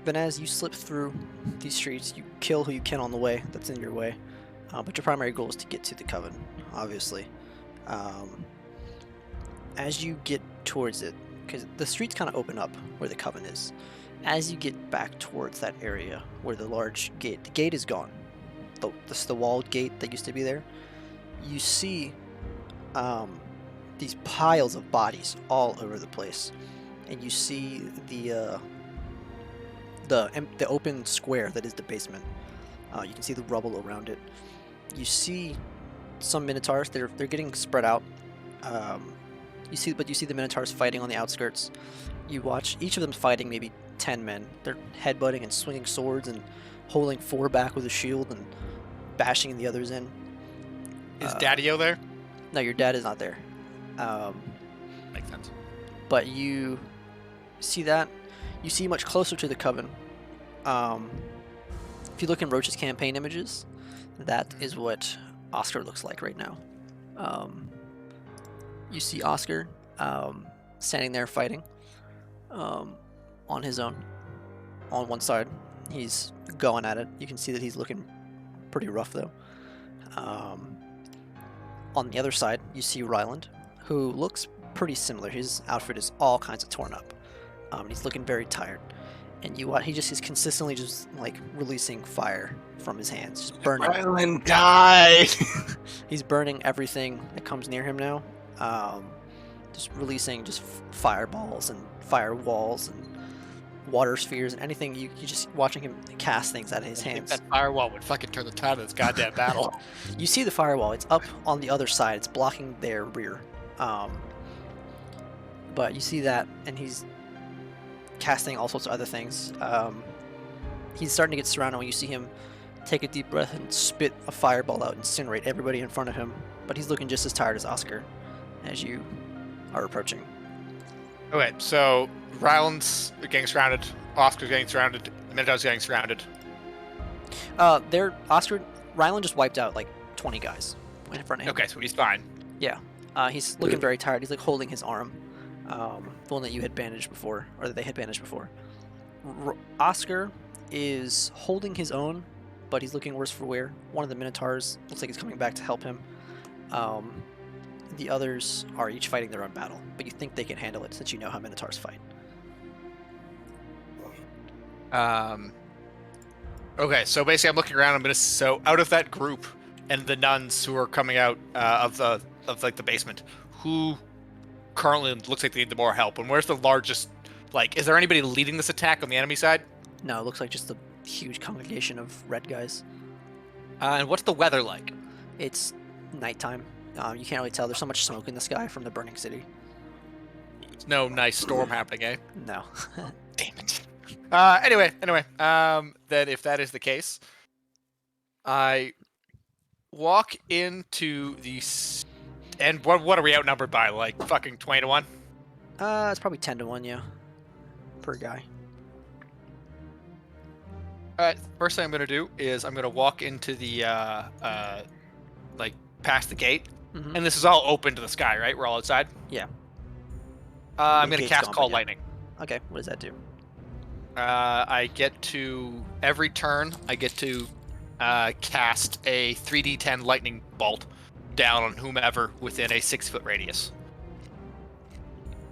Speaker 4: Then as you slip through these streets, you kill who you can on the way that's in your way. But your primary goal is to get to the Coven, obviously. As you get towards it, because the streets kind of open up where the Coven is. As you get back towards that area where the large gate, the gate is gone. The walled gate that used to be there. You see these piles of bodies all over the place, and you see the open square that is the basement. You can see the rubble around it. You see some Minotaurs. They're getting spread out. You see the Minotaurs fighting on the outskirts. You watch each of them fighting maybe 10 men. They're headbutting and swinging swords and holding 4 back with a shield and bashing the others in.
Speaker 2: Is Daddy-O there?
Speaker 4: No, your dad is not there.
Speaker 2: Makes sense.
Speaker 4: But you see that. You see much closer to the Coven. If you look in Roach's campaign images, that is what Oscar looks like right now. You see Oscar standing there fighting on his own. On one side, he's going at it. You can see that he's looking pretty rough though. On the other side, you see Ryland, who looks pretty similar. His outfit is all kinds of torn up. He's looking very tired. And he just is consistently just like releasing fire from his hands, just burning.
Speaker 1: Ryland died.
Speaker 4: He's burning everything that comes near him now. Just releasing just fireballs and firewalls and water spheres and anything. You just watching him cast things out of his
Speaker 2: I think
Speaker 4: hands.
Speaker 2: that firewall would fucking turn the tide of this goddamn battle.
Speaker 4: You see the firewall. It's up on the other side. It's blocking their rear. But you see that, and he's casting all sorts of other things. He's starting to get surrounded when you see him take a deep breath and spit a fireball out and incinerate everybody in front of him. But he's looking just as tired as Oscar as you are approaching.
Speaker 2: Okay, so Ryland's getting surrounded, Oscar's getting surrounded, the Minotaur's getting surrounded.
Speaker 4: Ryland just wiped out like 20 guys in front of him.
Speaker 2: Okay, so he's fine.
Speaker 4: He's looking very tired. He's like holding his arm, the one that you had bandaged before, or that they had bandaged before. Oscar is holding his own, but he's looking worse for wear. One of the Minotaurs looks like he's coming back to help him. The others are each fighting their own battle, but you think they can handle it since you know how Minotaurs fight.
Speaker 2: Okay, so basically I'm looking around. So out of that group and the nuns who are coming out of the basement, who currently looks like they need the more help, and where's the largest? Like, is there anybody leading this attack on the enemy side?
Speaker 4: No, it looks like just a huge congregation of red guys.
Speaker 2: And what's the weather like?
Speaker 4: It's nighttime. You can't really tell. There's so much smoke in the sky from the burning city.
Speaker 2: There's no nice storm happening, eh?
Speaker 4: No.
Speaker 2: Damn it. Anyway, then if that is the case, I walk into the... And what are we outnumbered by? Like fucking 20 to 1?
Speaker 4: It's probably 10 to 1, yeah. Per guy.
Speaker 2: Alright, first thing I'm gonna do is I'm gonna walk into the, like, past the gate.
Speaker 4: Mhm.
Speaker 2: And this is all open to the sky, right? We're all outside?
Speaker 4: Yeah.
Speaker 2: I'm
Speaker 4: The
Speaker 2: gonna
Speaker 4: gate's
Speaker 2: cast
Speaker 4: gone,
Speaker 2: Call
Speaker 4: but yeah.
Speaker 2: Lightning.
Speaker 4: Okay, what does that do?
Speaker 2: I get to, every turn, I get to cast a 3d10 lightning bolt down on whomever within a 6-foot radius.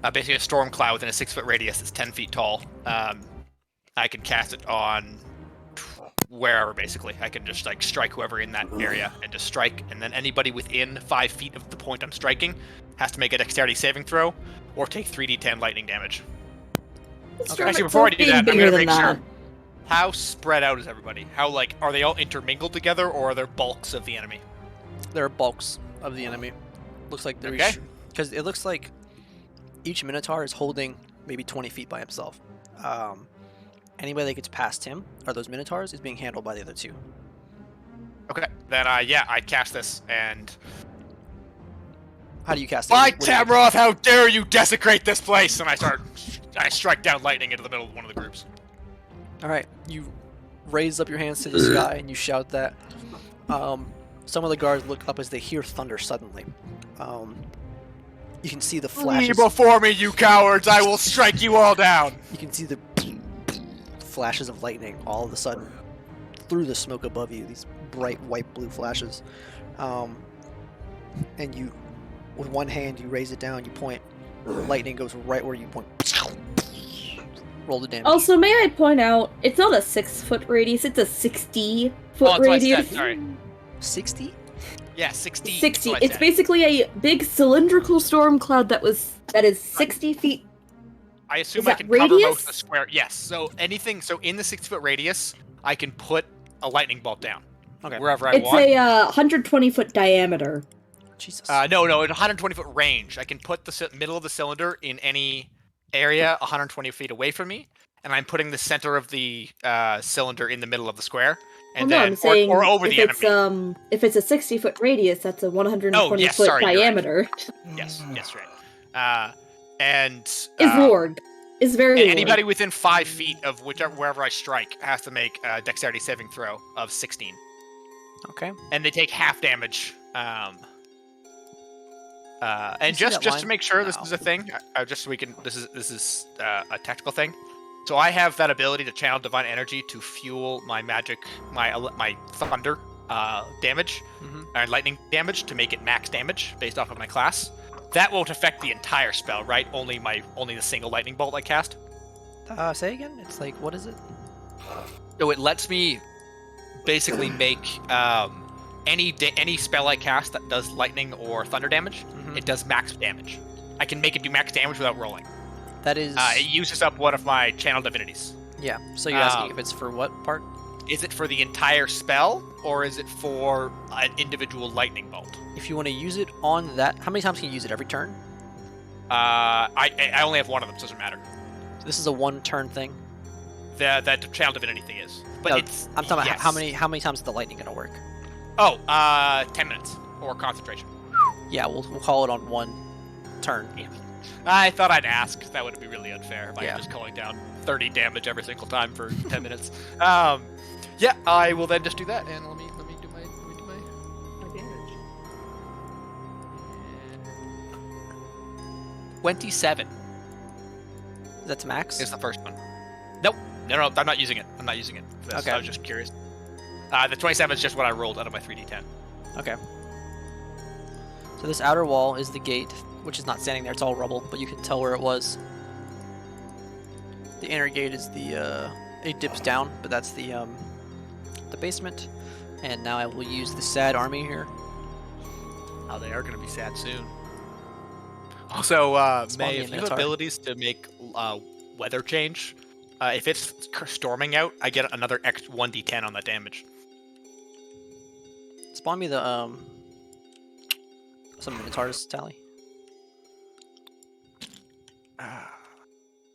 Speaker 2: Basically a storm cloud within a 6-foot radius that's 10 feet tall. I can cast it on wherever, basically. I can just like strike whoever in that area and just strike, and then anybody within 5 feet of the point I'm striking has to make a dexterity saving throw or take 3d10 lightning damage. Actually, before I do that, I'm gonna make sure. How spread out is everybody? How, like, are they all intermingled together, or are there bulks of the enemy?
Speaker 4: There are bulks of the enemy. Looks like they're
Speaker 2: Okay.
Speaker 4: because it looks like each Minotaur is holding maybe 20 feet by himself. Anybody that gets past him or those Minotaurs is being handled by the other two.
Speaker 2: Okay, then I cast this, and
Speaker 4: How do you cast it?
Speaker 2: by
Speaker 4: What do you-
Speaker 2: Tamroth, how dare you desecrate this place! And I strike down lightning into the middle of one of the groups.
Speaker 4: All right, you raise up your hands to the sky and you shout that. Some of the guards look up as they hear thunder suddenly. You can see the
Speaker 2: Flee
Speaker 4: flashes.
Speaker 2: before me, you cowards! I will strike you all down!
Speaker 4: You can see the flashes of lightning all of a sudden through the smoke above you. These bright white blue flashes, and you, with one hand, you raise it down. You point. Lightning goes right where you point. Roll the damage.
Speaker 3: Also, may I point out, it's not a 6-foot radius, it's a 60-foot
Speaker 2: that's what I
Speaker 3: radius.
Speaker 2: said, sorry.
Speaker 4: 60?
Speaker 2: Yeah, 60.
Speaker 3: 60.
Speaker 2: that's what I
Speaker 3: It's
Speaker 2: said.
Speaker 3: basically a big cylindrical storm cloud that is 60 feet.
Speaker 2: I assume
Speaker 3: Is
Speaker 2: I
Speaker 3: that
Speaker 2: can cover most
Speaker 3: radius?
Speaker 2: of the square. Yes. So anything. So in the 60-foot radius, I can put a lightning bolt down.
Speaker 4: Okay.
Speaker 2: Wherever I
Speaker 3: It's
Speaker 2: want.
Speaker 3: a 120-foot diameter.
Speaker 4: Jesus.
Speaker 2: No, it's 120-foot range. I can put the middle of the cylinder in any area 120 feet away from me, and I'm putting the center of the cylinder in the middle of the square, and
Speaker 3: Well, no,
Speaker 2: then
Speaker 3: I'm saying
Speaker 2: or over
Speaker 3: if
Speaker 2: the
Speaker 3: it's
Speaker 2: enemy.
Speaker 3: if it's a 60-foot radius, that's a 120-foot
Speaker 2: sorry, you're right.
Speaker 3: diameter.
Speaker 2: Yes, right. And
Speaker 3: Is Lord. Is very
Speaker 2: and
Speaker 3: Lord.
Speaker 2: anybody within 5 feet of wherever I strike has to make a dexterity saving throw of 16,
Speaker 4: Okay.
Speaker 2: and they take half damage. And
Speaker 4: see that
Speaker 2: just
Speaker 4: line?
Speaker 2: to make sure this
Speaker 4: No.
Speaker 2: is a thing, just so we can. This is a tactical thing. So I have that ability to channel divine energy to fuel my magic, my thunder damage
Speaker 4: Mhm.
Speaker 2: and lightning damage to make it max damage based off of my class. That won't affect the entire spell, right? Only the single lightning bolt I cast.
Speaker 4: Say again. It's like, what is it?
Speaker 2: So it lets me basically make any spell I cast that does lightning or thunder damage.
Speaker 4: Mhm.
Speaker 2: It does max damage. I can make it do max damage without rolling.
Speaker 4: That is.
Speaker 2: It uses up one of my channel divinities.
Speaker 4: Yeah. So you're asking if it's for what part?
Speaker 2: Is it for the entire spell, or is it for an individual lightning bolt?
Speaker 4: If you want to use it on that, how many times can you use it? Every turn?
Speaker 2: I only have one of them, so it doesn't matter.
Speaker 4: This is a one-turn thing.
Speaker 2: The channel divinity thing is, but
Speaker 4: No,
Speaker 2: it's.
Speaker 4: I'm talking
Speaker 2: yes.
Speaker 4: about how many times is the lightning gonna work?
Speaker 2: Oh, 10 minutes or concentration.
Speaker 4: Yeah, we'll call it on one turn.
Speaker 2: I thought I'd ask. That would be really unfair if I
Speaker 4: Yeah.
Speaker 2: were just calling down 30 damage every single time for 10 minutes. Yeah, I will then just do that, and let me do my damage. 27
Speaker 4: That's max.
Speaker 2: is the first one. Nope. No, I'm not using it. I'm not using it. For this.
Speaker 4: Okay.
Speaker 2: I was just curious. The 27 is just what I rolled out of my 3d10.
Speaker 4: Okay. So this outer wall is the gate, which is not standing there. It's all rubble, but you can tell where it was. The inner gate is the it dips down, but that's the basement. And now I will use the sad army here.
Speaker 2: Oh, they are going to be sad soon. Also,
Speaker 4: Spawn
Speaker 2: May,
Speaker 4: me a
Speaker 2: if you have
Speaker 4: Minotaur.
Speaker 2: abilities to make weather change, if it's storming out, I get another 1d10 on that damage.
Speaker 4: Spawn me the some Minotaurs, Tally.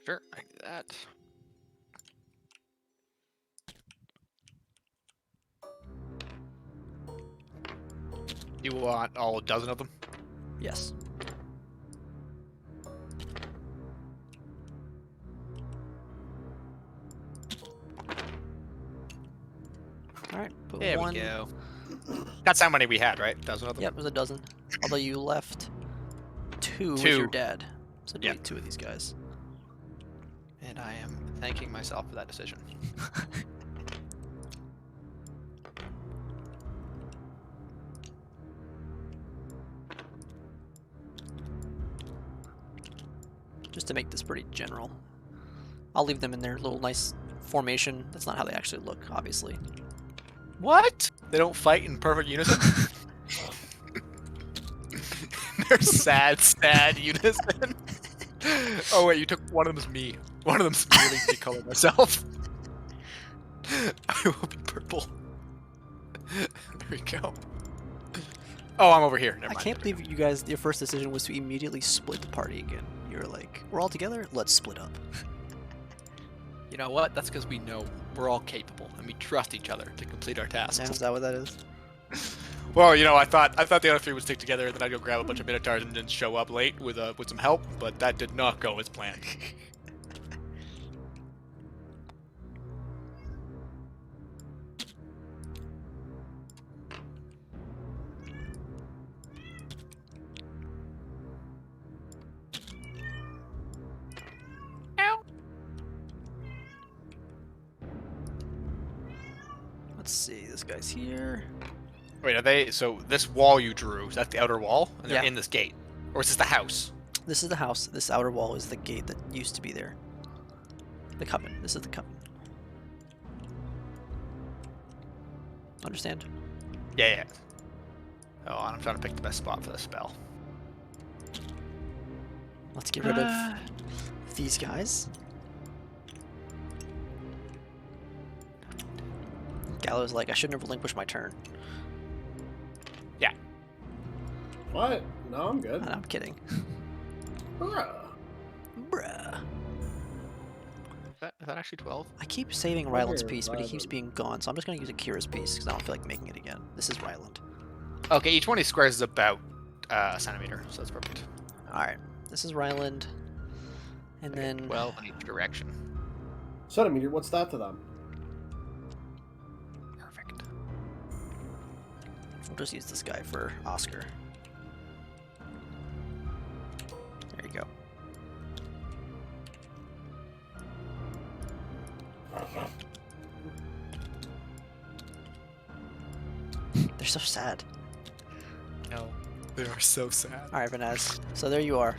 Speaker 2: Sure, I can do that. You want all a dozen of them?
Speaker 4: Yes. All right. Put
Speaker 2: There
Speaker 4: one.
Speaker 2: we go. That's how many we had, right? A dozen of them?
Speaker 4: Yep, it was a dozen. Although you left two with your
Speaker 2: Two.
Speaker 4: dad. So delete
Speaker 2: Yep.
Speaker 4: 2 of these guys.
Speaker 2: And I am thanking myself for that decision.
Speaker 4: Just to make this pretty general. I'll leave them in their little nice formation. That's not how they actually look, obviously.
Speaker 2: What? They don't fight in perfect unison? They're sad unison. Oh wait, you took one of them's me. One of them's really decolored myself. I will be purple. There we go. Oh, I'm over here. Never
Speaker 4: I
Speaker 2: mind.
Speaker 4: can't believe you guys, your first decision was to immediately split the party again. You were like, we're all together, let's split up.
Speaker 2: You know what? That's because we know we're all capable and we trust each other to complete our tasks.
Speaker 4: Is that what that is?
Speaker 2: Well, you know, I thought the other three would stick together, and then I'd go grab a bunch of minotaurs and then show up late with some help, but that did not go as planned.
Speaker 4: Let's see. This guy's here.
Speaker 2: Wait, are they? So this wall you drew, is that the outer wall? And they're
Speaker 4: Yeah.
Speaker 2: in this gate, or is this the house?
Speaker 4: This is the house. This outer wall is the gate that used to be there. The coven. This is the coven. Understand?
Speaker 2: Yeah. Oh, I'm trying to pick the best spot for the spell.
Speaker 4: Let's get rid of these guys. Gallo's like, I shouldn't have relinquished my turn.
Speaker 5: What? No, I'm good.
Speaker 4: I'm kidding.
Speaker 5: Bruh.
Speaker 4: Bruh.
Speaker 2: Is that actually 12?
Speaker 4: I keep saving
Speaker 5: Where
Speaker 4: Ryland's
Speaker 5: is
Speaker 4: piece, but he keeps
Speaker 5: Ryland?
Speaker 4: being gone, so I'm just going to use Akira's piece because I don't feel like making it again. This is Ryland.
Speaker 2: Okay, each one of these squares is about a centimeter, so that's perfect.
Speaker 4: Alright, this is Ryland. And then
Speaker 2: 12 in each direction.
Speaker 5: Centimeter, what's that to them?
Speaker 2: Perfect.
Speaker 4: we'll just use this guy for Oscar. There you go. They're so sad.
Speaker 2: No, they are so sad.
Speaker 4: Alright, Vanez. So there you are.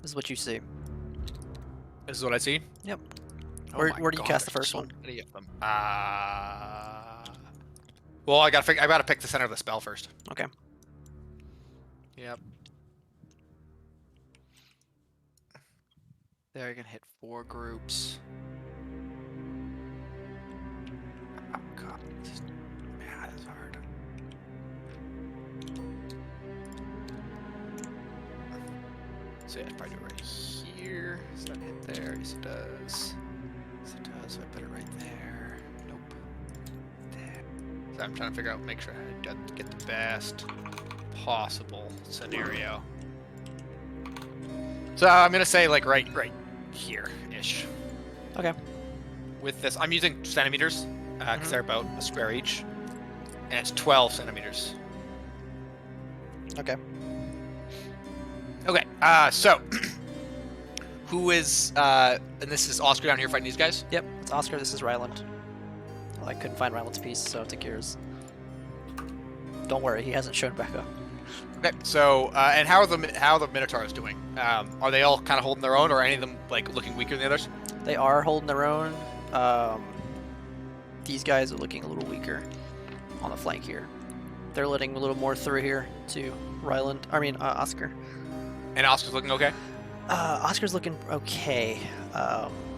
Speaker 4: This is what you see.
Speaker 2: This is what I see.
Speaker 4: Yep.
Speaker 2: Oh
Speaker 4: Where-
Speaker 2: my
Speaker 4: where do you
Speaker 2: God,
Speaker 4: cast the
Speaker 2: there's
Speaker 4: first
Speaker 2: so
Speaker 4: one?
Speaker 2: many of them. Well, I gotta pick the center of the spell first.
Speaker 4: Okay.
Speaker 2: Yep. There, you can hit 4 groups. Oh god, man, it's hard. So yeah, I'd probably do it right here. Does that hit there? Yes, it does. Yes, it does. So I put it right there. Nope. There. So I'm trying to figure out, make sure I get the best possible scenario. So I'm gonna say like right here-ish.
Speaker 4: Okay.
Speaker 2: With this, I'm using centimeters because they're about a square each, and it's 12 centimeters.
Speaker 4: Okay.
Speaker 2: Okay. So who is and this is Oscar down here fighting these guys?
Speaker 4: Yep, it's Oscar. This is Ryland. Well, I couldn't find Ryland's piece, so it's Akira's. Don't worry, he hasn't shown back up.
Speaker 2: Okay. So and how are the Minotaurs doing? Are they all kind of holding their own, or are any of them like looking weaker than the others?
Speaker 4: They are holding their own. These guys are looking a little weaker on the flank here. They're letting a little more through here to Ryland. Oscar.
Speaker 2: And Oscar's looking okay.
Speaker 4: Oscar's looking okay.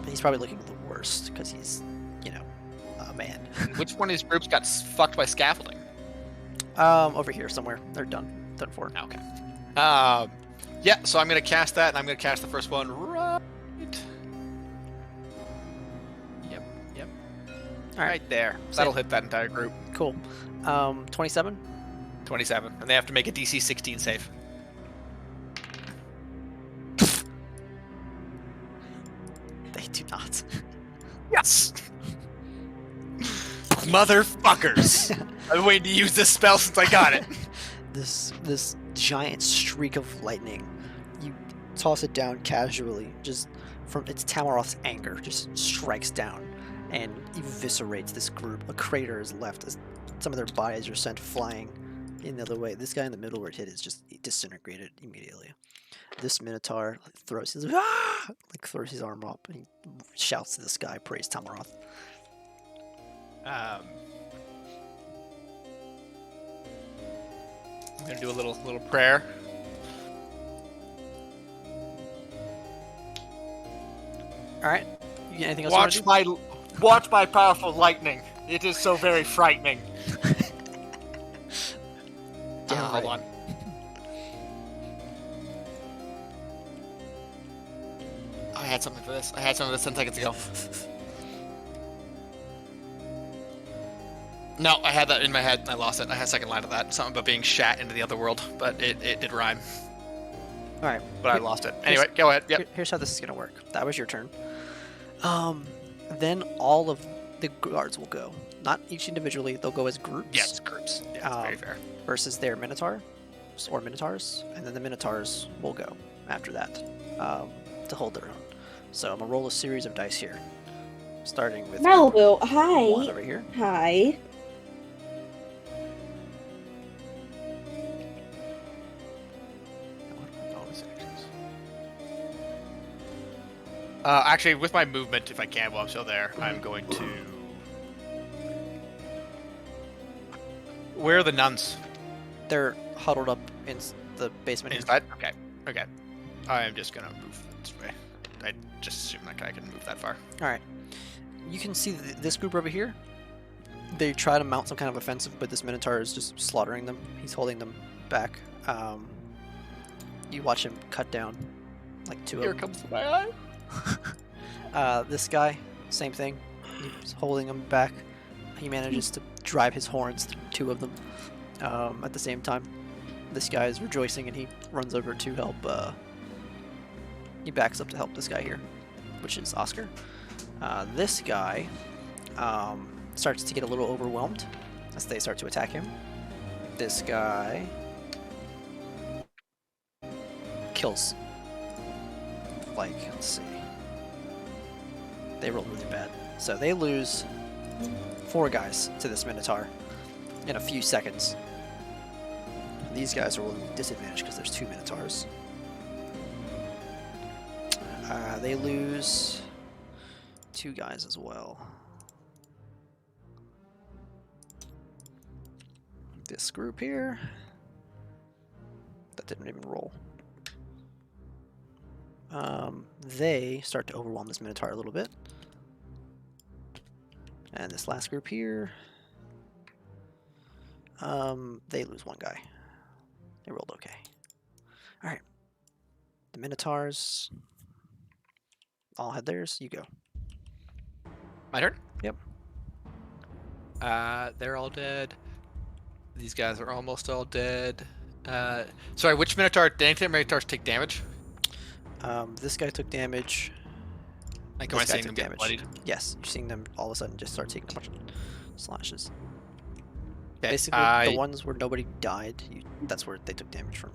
Speaker 4: He's probably looking the worst because he's, a man.
Speaker 2: Which one of these groups got fucked by scaffolding?
Speaker 4: Over here somewhere. They're done for.
Speaker 2: Okay. Yeah. So I'm gonna cast that, and I'm gonna cast the first one right. Yep.
Speaker 4: All right.
Speaker 2: Right there.
Speaker 4: So-
Speaker 2: That'll hit that entire group.
Speaker 4: Cool. 27.
Speaker 2: 27, and they have to make a DC 16 save.
Speaker 4: They do not.
Speaker 2: Yes. Motherfuckers! I've been waiting to use this spell since I got it.
Speaker 4: This giant streak of lightning, you toss it down casually, just from its Tamaroth's anger, just strikes down and eviscerates this group. A crater is left as some of their bodies are sent flying in the other way. This guy in the middle where it hit is just disintegrated immediately. This Minotaur throws his throws his arm up and he shouts to the sky, praise Tamaroth.
Speaker 2: I'm gonna do a little prayer.
Speaker 4: All right, you got anything else? you wanna do?
Speaker 2: Watch my powerful lightning. It is so very frightening.
Speaker 4: Damn
Speaker 2: Hold
Speaker 4: right.
Speaker 2: on. I had something for this. I had something for this 10 seconds ago. No, I had that in my head and I lost it. I had a second line of that. Something about being shat into the other world, but it did rhyme.
Speaker 4: All right,
Speaker 2: But I lost it. Anyway, go ahead. Yep.
Speaker 4: Here's how this is gonna work. That was your turn. Then all of the guards will go. Not each individually. They'll go as groups.
Speaker 2: Yes, groups. Yeah, that's very fair.
Speaker 4: Versus their Minotaur or Minotaurs, and then the Minotaurs will go after that to hold their own. So I'm gonna roll a series of dice here. starting with
Speaker 3: Malibu,
Speaker 4: one
Speaker 3: hi.
Speaker 4: over here.
Speaker 3: Hi.
Speaker 2: What are my bonus actions? Actually, with my movement, if I can, while I'm still there, I'm going to. Where are the nuns?
Speaker 4: They're huddled up in the basement. Here.
Speaker 2: Inside? Okay. Okay. I'm just gonna move this way. I just assume that I can move that far.
Speaker 4: All right. You can see this group over here. They try to mount some kind of offensive, but this Minotaur is just slaughtering them. He's holding them back. You watch him cut down like two
Speaker 2: Here
Speaker 4: of them.
Speaker 2: comes my eye.
Speaker 4: This guy, same thing. He's holding them back. He manages to drive his horns through two of them at the same time. This guy is rejoicing and he runs over to help. He backs up to help this guy here, which is Oscar. This guy starts to get a little overwhelmed as they start to attack him. This guy kills. Like, let's see. They rolled really bad. So they lose 4 guys to this Minotaur in a few seconds. These guys are a little disadvantaged because there's 2 Minotaurs. They lose 2 guys as well. This group here. That didn't even roll. They start to overwhelm this Minotaur a little bit. And this last group here. They lose 1 guy. They rolled okay. Alright. The Minotaurs all had theirs. You go.
Speaker 2: My turn?
Speaker 4: Yep.
Speaker 2: They're all dead. These guys are almost all dead. Sorry, which Minotaur? Did any Minotaurs take damage?
Speaker 4: This guy took damage.
Speaker 2: Like, am I
Speaker 4: This guy
Speaker 2: seeing them
Speaker 4: took
Speaker 2: get
Speaker 4: damage.
Speaker 2: bloodied?
Speaker 4: Yes, you're seeing them all of a sudden just start taking a bunch of slashes.
Speaker 2: Okay,
Speaker 4: Basically, the ones where nobody died, that's where they took damage from.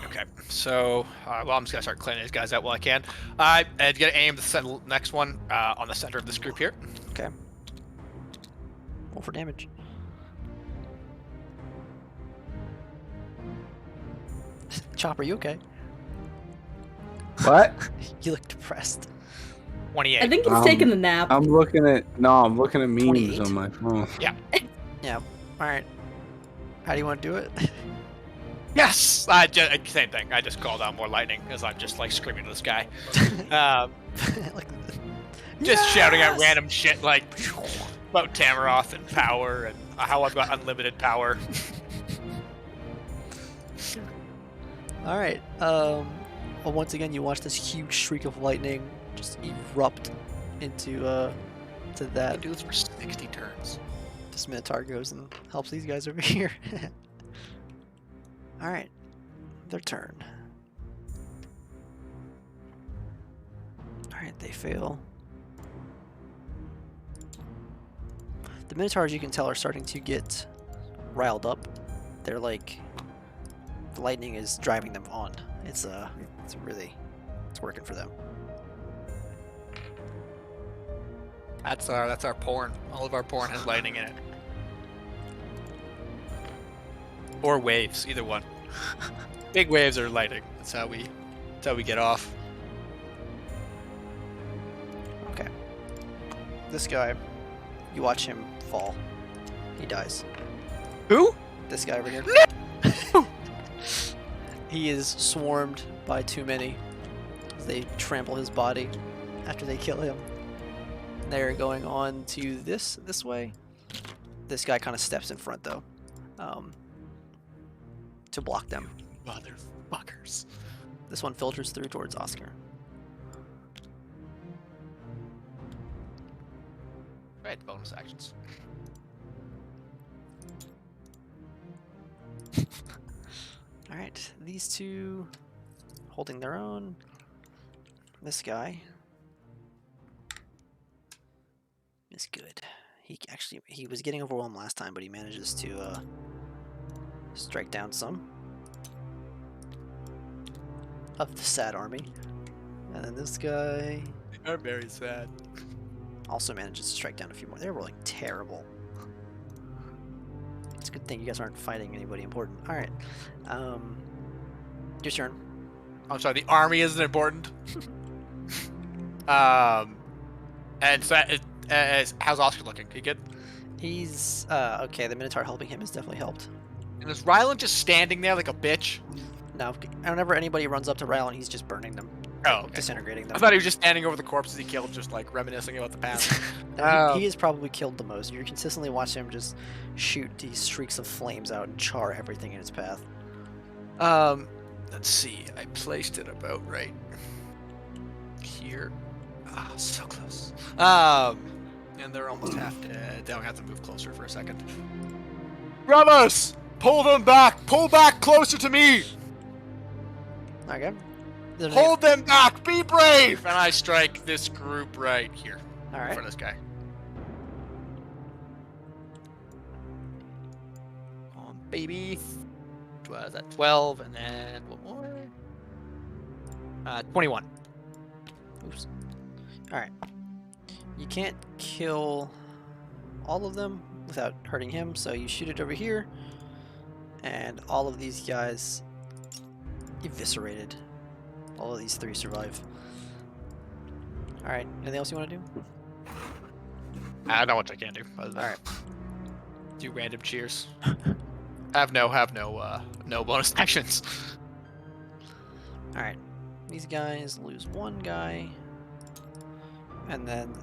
Speaker 2: Okay, so well, I'm just gonna start cleaning these guys out while I can. And get aim the next one on the center of this group here.
Speaker 4: Okay. Roll for damage. Chopper, you okay?
Speaker 1: What?
Speaker 4: You look depressed.
Speaker 2: 28.
Speaker 3: I think he's taking a nap.
Speaker 1: I'm looking at I'm looking at memes
Speaker 4: 28.
Speaker 1: on my phone.
Speaker 4: Yeah. All right. How do you want to do it?
Speaker 2: Yes. Same thing. I just called out more lightning as I'm just like screaming to this guy,
Speaker 4: Like,
Speaker 2: just shouting out
Speaker 4: yes!
Speaker 2: random shit like about Tamaroth and power and how I've got unlimited power.
Speaker 4: All right. Well, once again, you watch this huge streak of lightning just erupt into to
Speaker 2: I
Speaker 4: that.
Speaker 2: can do this for 60 turns.
Speaker 4: This Minotaur goes and helps these guys over here. All right, their turn. All right, they fail. The Minotaurs, you can tell, are starting to get riled up. They're like, the lightning is driving them on. It's working for them.
Speaker 2: That's our porn. All of our porn has lightning in it. Or waves, either one. Big waves or lightning. That's how we get off.
Speaker 4: Okay. This guy, you watch him fall. He dies.
Speaker 2: Who?
Speaker 4: This guy over here. He is swarmed by too many. They trample his body after they kill him. They're going on to this way. This guy kind of steps in front though, to block them.
Speaker 2: Motherfuckers.
Speaker 4: This one filters through towards Oscar.
Speaker 2: Right, bonus actions.
Speaker 4: All right, these two holding their own. This guy is good. He was getting overwhelmed last time, but he manages to strike down some of the sad army. And then this guy,
Speaker 2: I'm very sad.
Speaker 4: Also manages to strike down a few more. They're rolling terrible. It's a good thing you guys aren't fighting anybody important. All right. Your turn.
Speaker 2: I'm sorry, the army isn't important. And so, how's Oscar looking? He good?
Speaker 4: He's okay. The Minotaur helping him has definitely helped.
Speaker 2: And is Rylan just standing there like a bitch?
Speaker 4: No, whenever anybody runs up to Rylan, he's just burning them,
Speaker 2: Oh, okay.
Speaker 4: disintegrating them.
Speaker 2: I thought he was just standing over the corpses he killed, just like reminiscing about the past.
Speaker 4: No, he has probably killed the most. You consistently watch him just shoot these streaks of flames out and char everything in his path.
Speaker 2: Let's see. I placed it about right here. Ah, so close. And they're almost half dead. They don't have to move closer for a second. Remus, pull them back. Pull back closer to me.
Speaker 4: Okay. All
Speaker 2: Hold them back. Be brave. And I strike this group right here in
Speaker 4: right.
Speaker 2: front of this guy. On baby. Was that 12 and then one more? 21.
Speaker 4: Oops. All right. You can't kill all of them without hurting him, so you shoot it over here, and all of these guys eviscerated. All of these 3 survive. All right. Anything else you want to do?
Speaker 2: I don't know what I can do. All
Speaker 4: right.
Speaker 2: Do random cheers. have no bonus actions.
Speaker 4: All right. These guys lose 1 guy, and then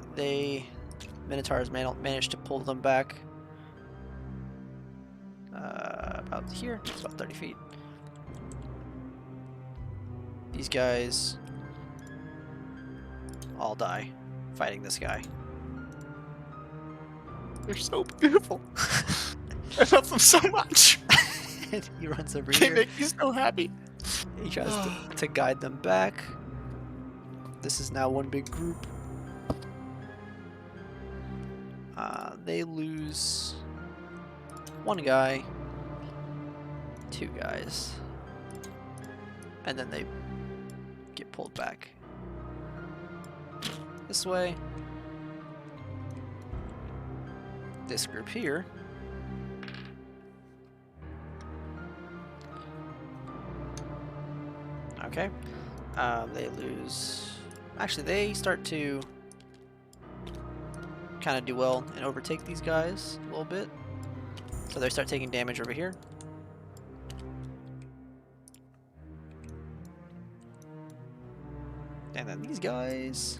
Speaker 4: Minotaurs managed to pull them back about here. It's about 30 feet. These guys all die fighting this guy.
Speaker 2: They're so beautiful. I love them so much.
Speaker 4: And he runs over
Speaker 2: They
Speaker 4: here.
Speaker 2: make me so happy.
Speaker 4: He tries to guide them back. This is now one big group. They lose 1 guy, 2 guys, and then they get pulled back this way. This group here okay. They lose. Actually, they start to kind of do well and overtake these guys a little bit. So they start taking damage over here. And then these guys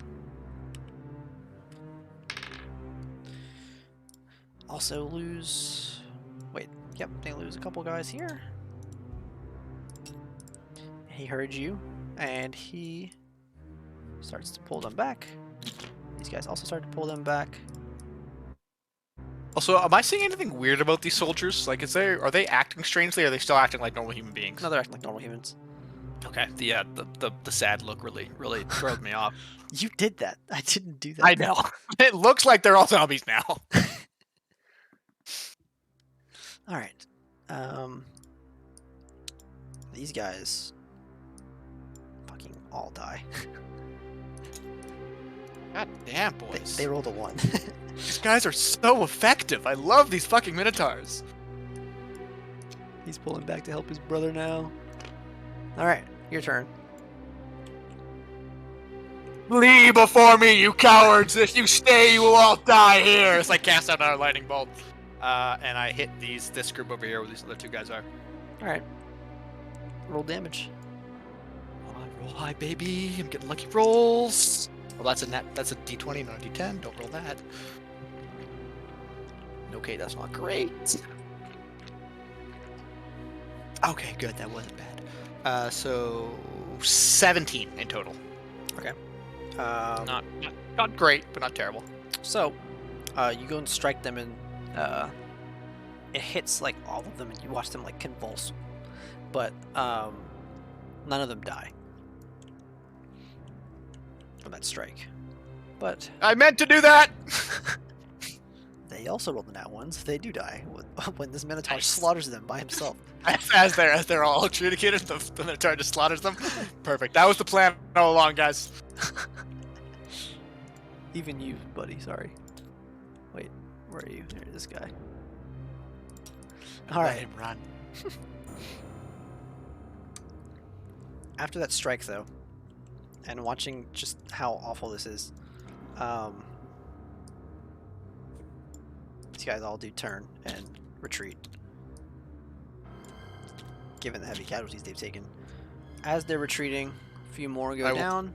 Speaker 4: also lose. Wait, yep, they lose a couple guys here. He heard you, and he starts to pull them back. These guys also start to pull them back.
Speaker 2: Also, am I seeing anything weird about these soldiers? Like, are they acting strangely, or are they still acting like normal human beings?
Speaker 4: No, they're acting like normal humans.
Speaker 2: Okay. The sad look really throws me off.
Speaker 4: You did that. I didn't do that.
Speaker 2: I know. It looks like they're all zombies now.
Speaker 4: All right. These guys fucking all die.
Speaker 2: God damn, boys.
Speaker 4: They rolled a 1.
Speaker 2: These guys are so effective. I love these fucking minotaurs.
Speaker 4: He's pulling back to help his brother now. All right, your turn.
Speaker 2: Flee before me, you cowards! If you stay, you will all die here! It's like cast out our lightning bolt. And I hit this group over here where these other 2 guys are.
Speaker 4: All right. Roll damage.
Speaker 2: Come on, roll high, baby. I'm getting lucky rolls. Well, that's a D20, not a D10. Don't roll that. Okay, that's not great. Okay, good. That wasn't bad. So 17 in total.
Speaker 4: Okay.
Speaker 2: Not great, but not terrible.
Speaker 4: So, you go and strike them, and it hits like all of them, and you watch them like convulse, but none of them die from that strike. But
Speaker 2: I meant to do that.
Speaker 4: they also rolled the nat ones. They do die when this Minotaur
Speaker 2: Nice.
Speaker 4: slaughters them by himself.
Speaker 2: As they're all adjudicated, the Minotaur just slaughters them. Perfect. That was the plan all along, guys.
Speaker 4: Even you, buddy. Sorry. Wait, where are you? There's this guy. All
Speaker 2: Let
Speaker 4: right.
Speaker 2: him run.
Speaker 4: After that strike, though, and watching just how awful this is, these guys all do turn and retreat, given the heavy casualties they've taken. As they're retreating, a few more go down.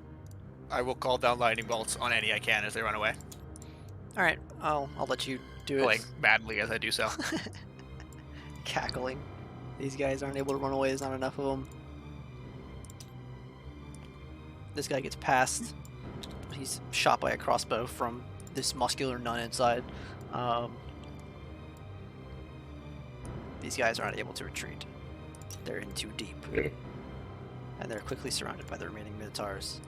Speaker 2: I will call down lightning bolts on any I can as they run away,
Speaker 4: All right, I'll let you do it.
Speaker 2: playing madly as I do so.
Speaker 4: Cackling. These guys aren't able to run away. There's not enough of them. This guy gets past. He's shot by a crossbow from this muscular nun inside. These guys aren't able to retreat. They're in too deep. And they're quickly surrounded by the remaining Minotaurs.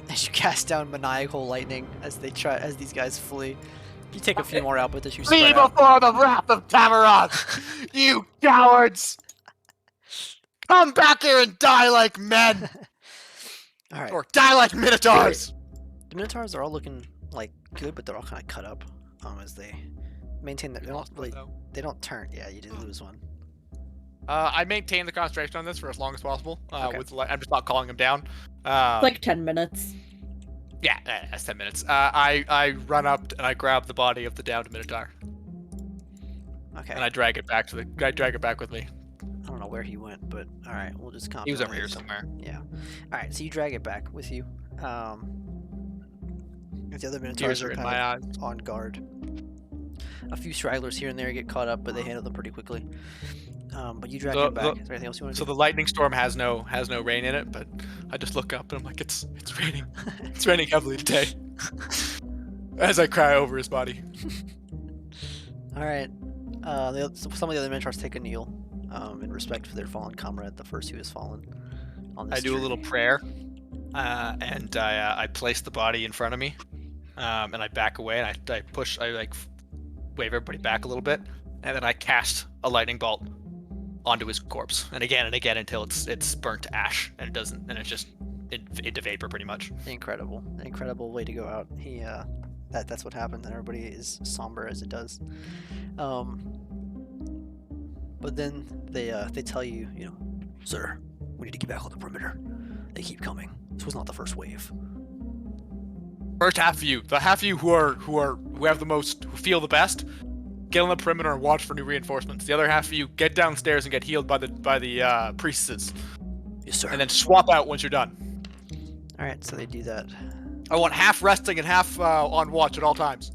Speaker 4: As you cast down maniacal lightning as these guys flee. You take a few more out, but as you
Speaker 2: Flee
Speaker 4: spread out.
Speaker 2: before the wrath of Tamaroth, you cowards! Come back here and die like men,
Speaker 4: All right.
Speaker 2: or die like minotaurs.
Speaker 4: The Minotaurs are all looking like good, but they're all kind of cut up as they maintain that they don't turn. Yeah, you did lose one.
Speaker 2: I maintain the concentration on this for as long as possible.
Speaker 4: Okay.
Speaker 2: I'm just not calling him down.
Speaker 3: It's like 10 minutes.
Speaker 2: Yeah, that's 10 minutes. I run up and I grab the body of the downed minotaur
Speaker 4: Okay.
Speaker 2: and I drag it back with me.
Speaker 4: I don't know where he went, but all right, we'll just
Speaker 2: He was over here
Speaker 4: compromise.
Speaker 2: somewhere.
Speaker 4: Yeah. All right, so you drag it back with you. The other
Speaker 2: Tears
Speaker 4: Minotaurs
Speaker 2: are
Speaker 4: are
Speaker 2: in
Speaker 4: kind
Speaker 2: my eyes.
Speaker 4: of on guard. A few stragglers here and there get caught up, but they handle them pretty quickly. But you drag it back. Is there anything else you want to
Speaker 2: So
Speaker 4: do?
Speaker 2: the lightning storm has no rain in it, but I just look up and I'm like, it's raining. It's raining heavily today. As I cry over his body.
Speaker 4: All right. Some of the other Minotaurs take a kneel in respect for their fallen comrade, the first who has fallen. On this
Speaker 2: I do a
Speaker 4: tree.
Speaker 2: little prayer, and I place the body in front of me, and I back away and I wave everybody back a little bit, and then I cast a lightning bolt onto his corpse, and again until it's burnt to ash, and it doesn't, and it's just into vapor pretty much.
Speaker 4: Incredible way to go out. That's what happened, and everybody is somber as it does. But then they tell you, sir, we need to get back on the perimeter. They keep coming. This was not the first wave.
Speaker 2: First half of you, the half of you who have the most, who feel the best, get on the perimeter and watch for new reinforcements. The other half of you get downstairs and get healed by the priestesses,
Speaker 4: Yes, sir.
Speaker 2: and then swap out once you're done.
Speaker 4: All right, so they do that.
Speaker 2: I want half resting and half on watch at all times.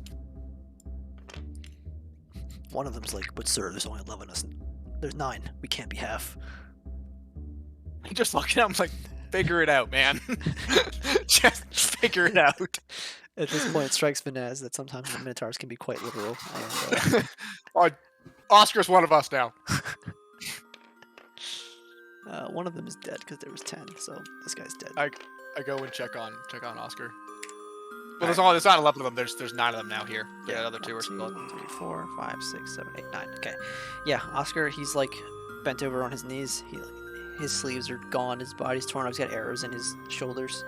Speaker 4: One of them's like, but sir, there's only 11 of us. There's 9. We can't be half.
Speaker 2: I'm just looking at him like, figure it out, man. Just figure it out.
Speaker 4: At this point, it strikes Vinaz that sometimes the Minotaurs can be quite literal. And,
Speaker 2: Oscar's one of us now.
Speaker 4: one of them is dead because there was 10, so this guy's dead.
Speaker 2: I go and check on Oscar. Well, there's not 11 of them. There's 9 of them now here. The other 2 are still.
Speaker 4: 1, 2, 3, 4, 5, 6, 7, 8, 9. Okay. Yeah, Oscar, he's like bent over on his knees. His sleeves are gone. His body's torn up. He's got arrows in his shoulders.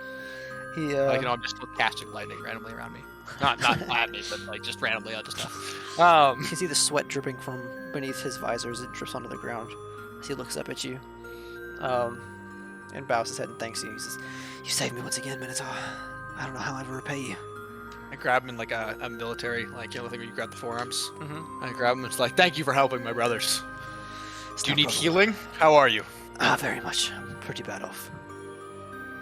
Speaker 4: He
Speaker 2: I'm just still casting lightning randomly around me. Not at me, but like just randomly onto stuff.
Speaker 4: You can see the sweat dripping from beneath his visor as it drips onto the ground. As he looks up at you, and bows his head and thanks you. He says, "You saved me once again, Minotaur. I don't know how I'll ever repay you."
Speaker 2: I grab him in like a military, like the thing where you grab the forearms.
Speaker 4: Mm-hmm.
Speaker 2: I grab him. It's like, thank you for helping my brothers.
Speaker 4: It's
Speaker 2: Do you
Speaker 4: no
Speaker 2: need
Speaker 4: problem.
Speaker 2: healing? How are you?
Speaker 4: Very much. I'm pretty bad off.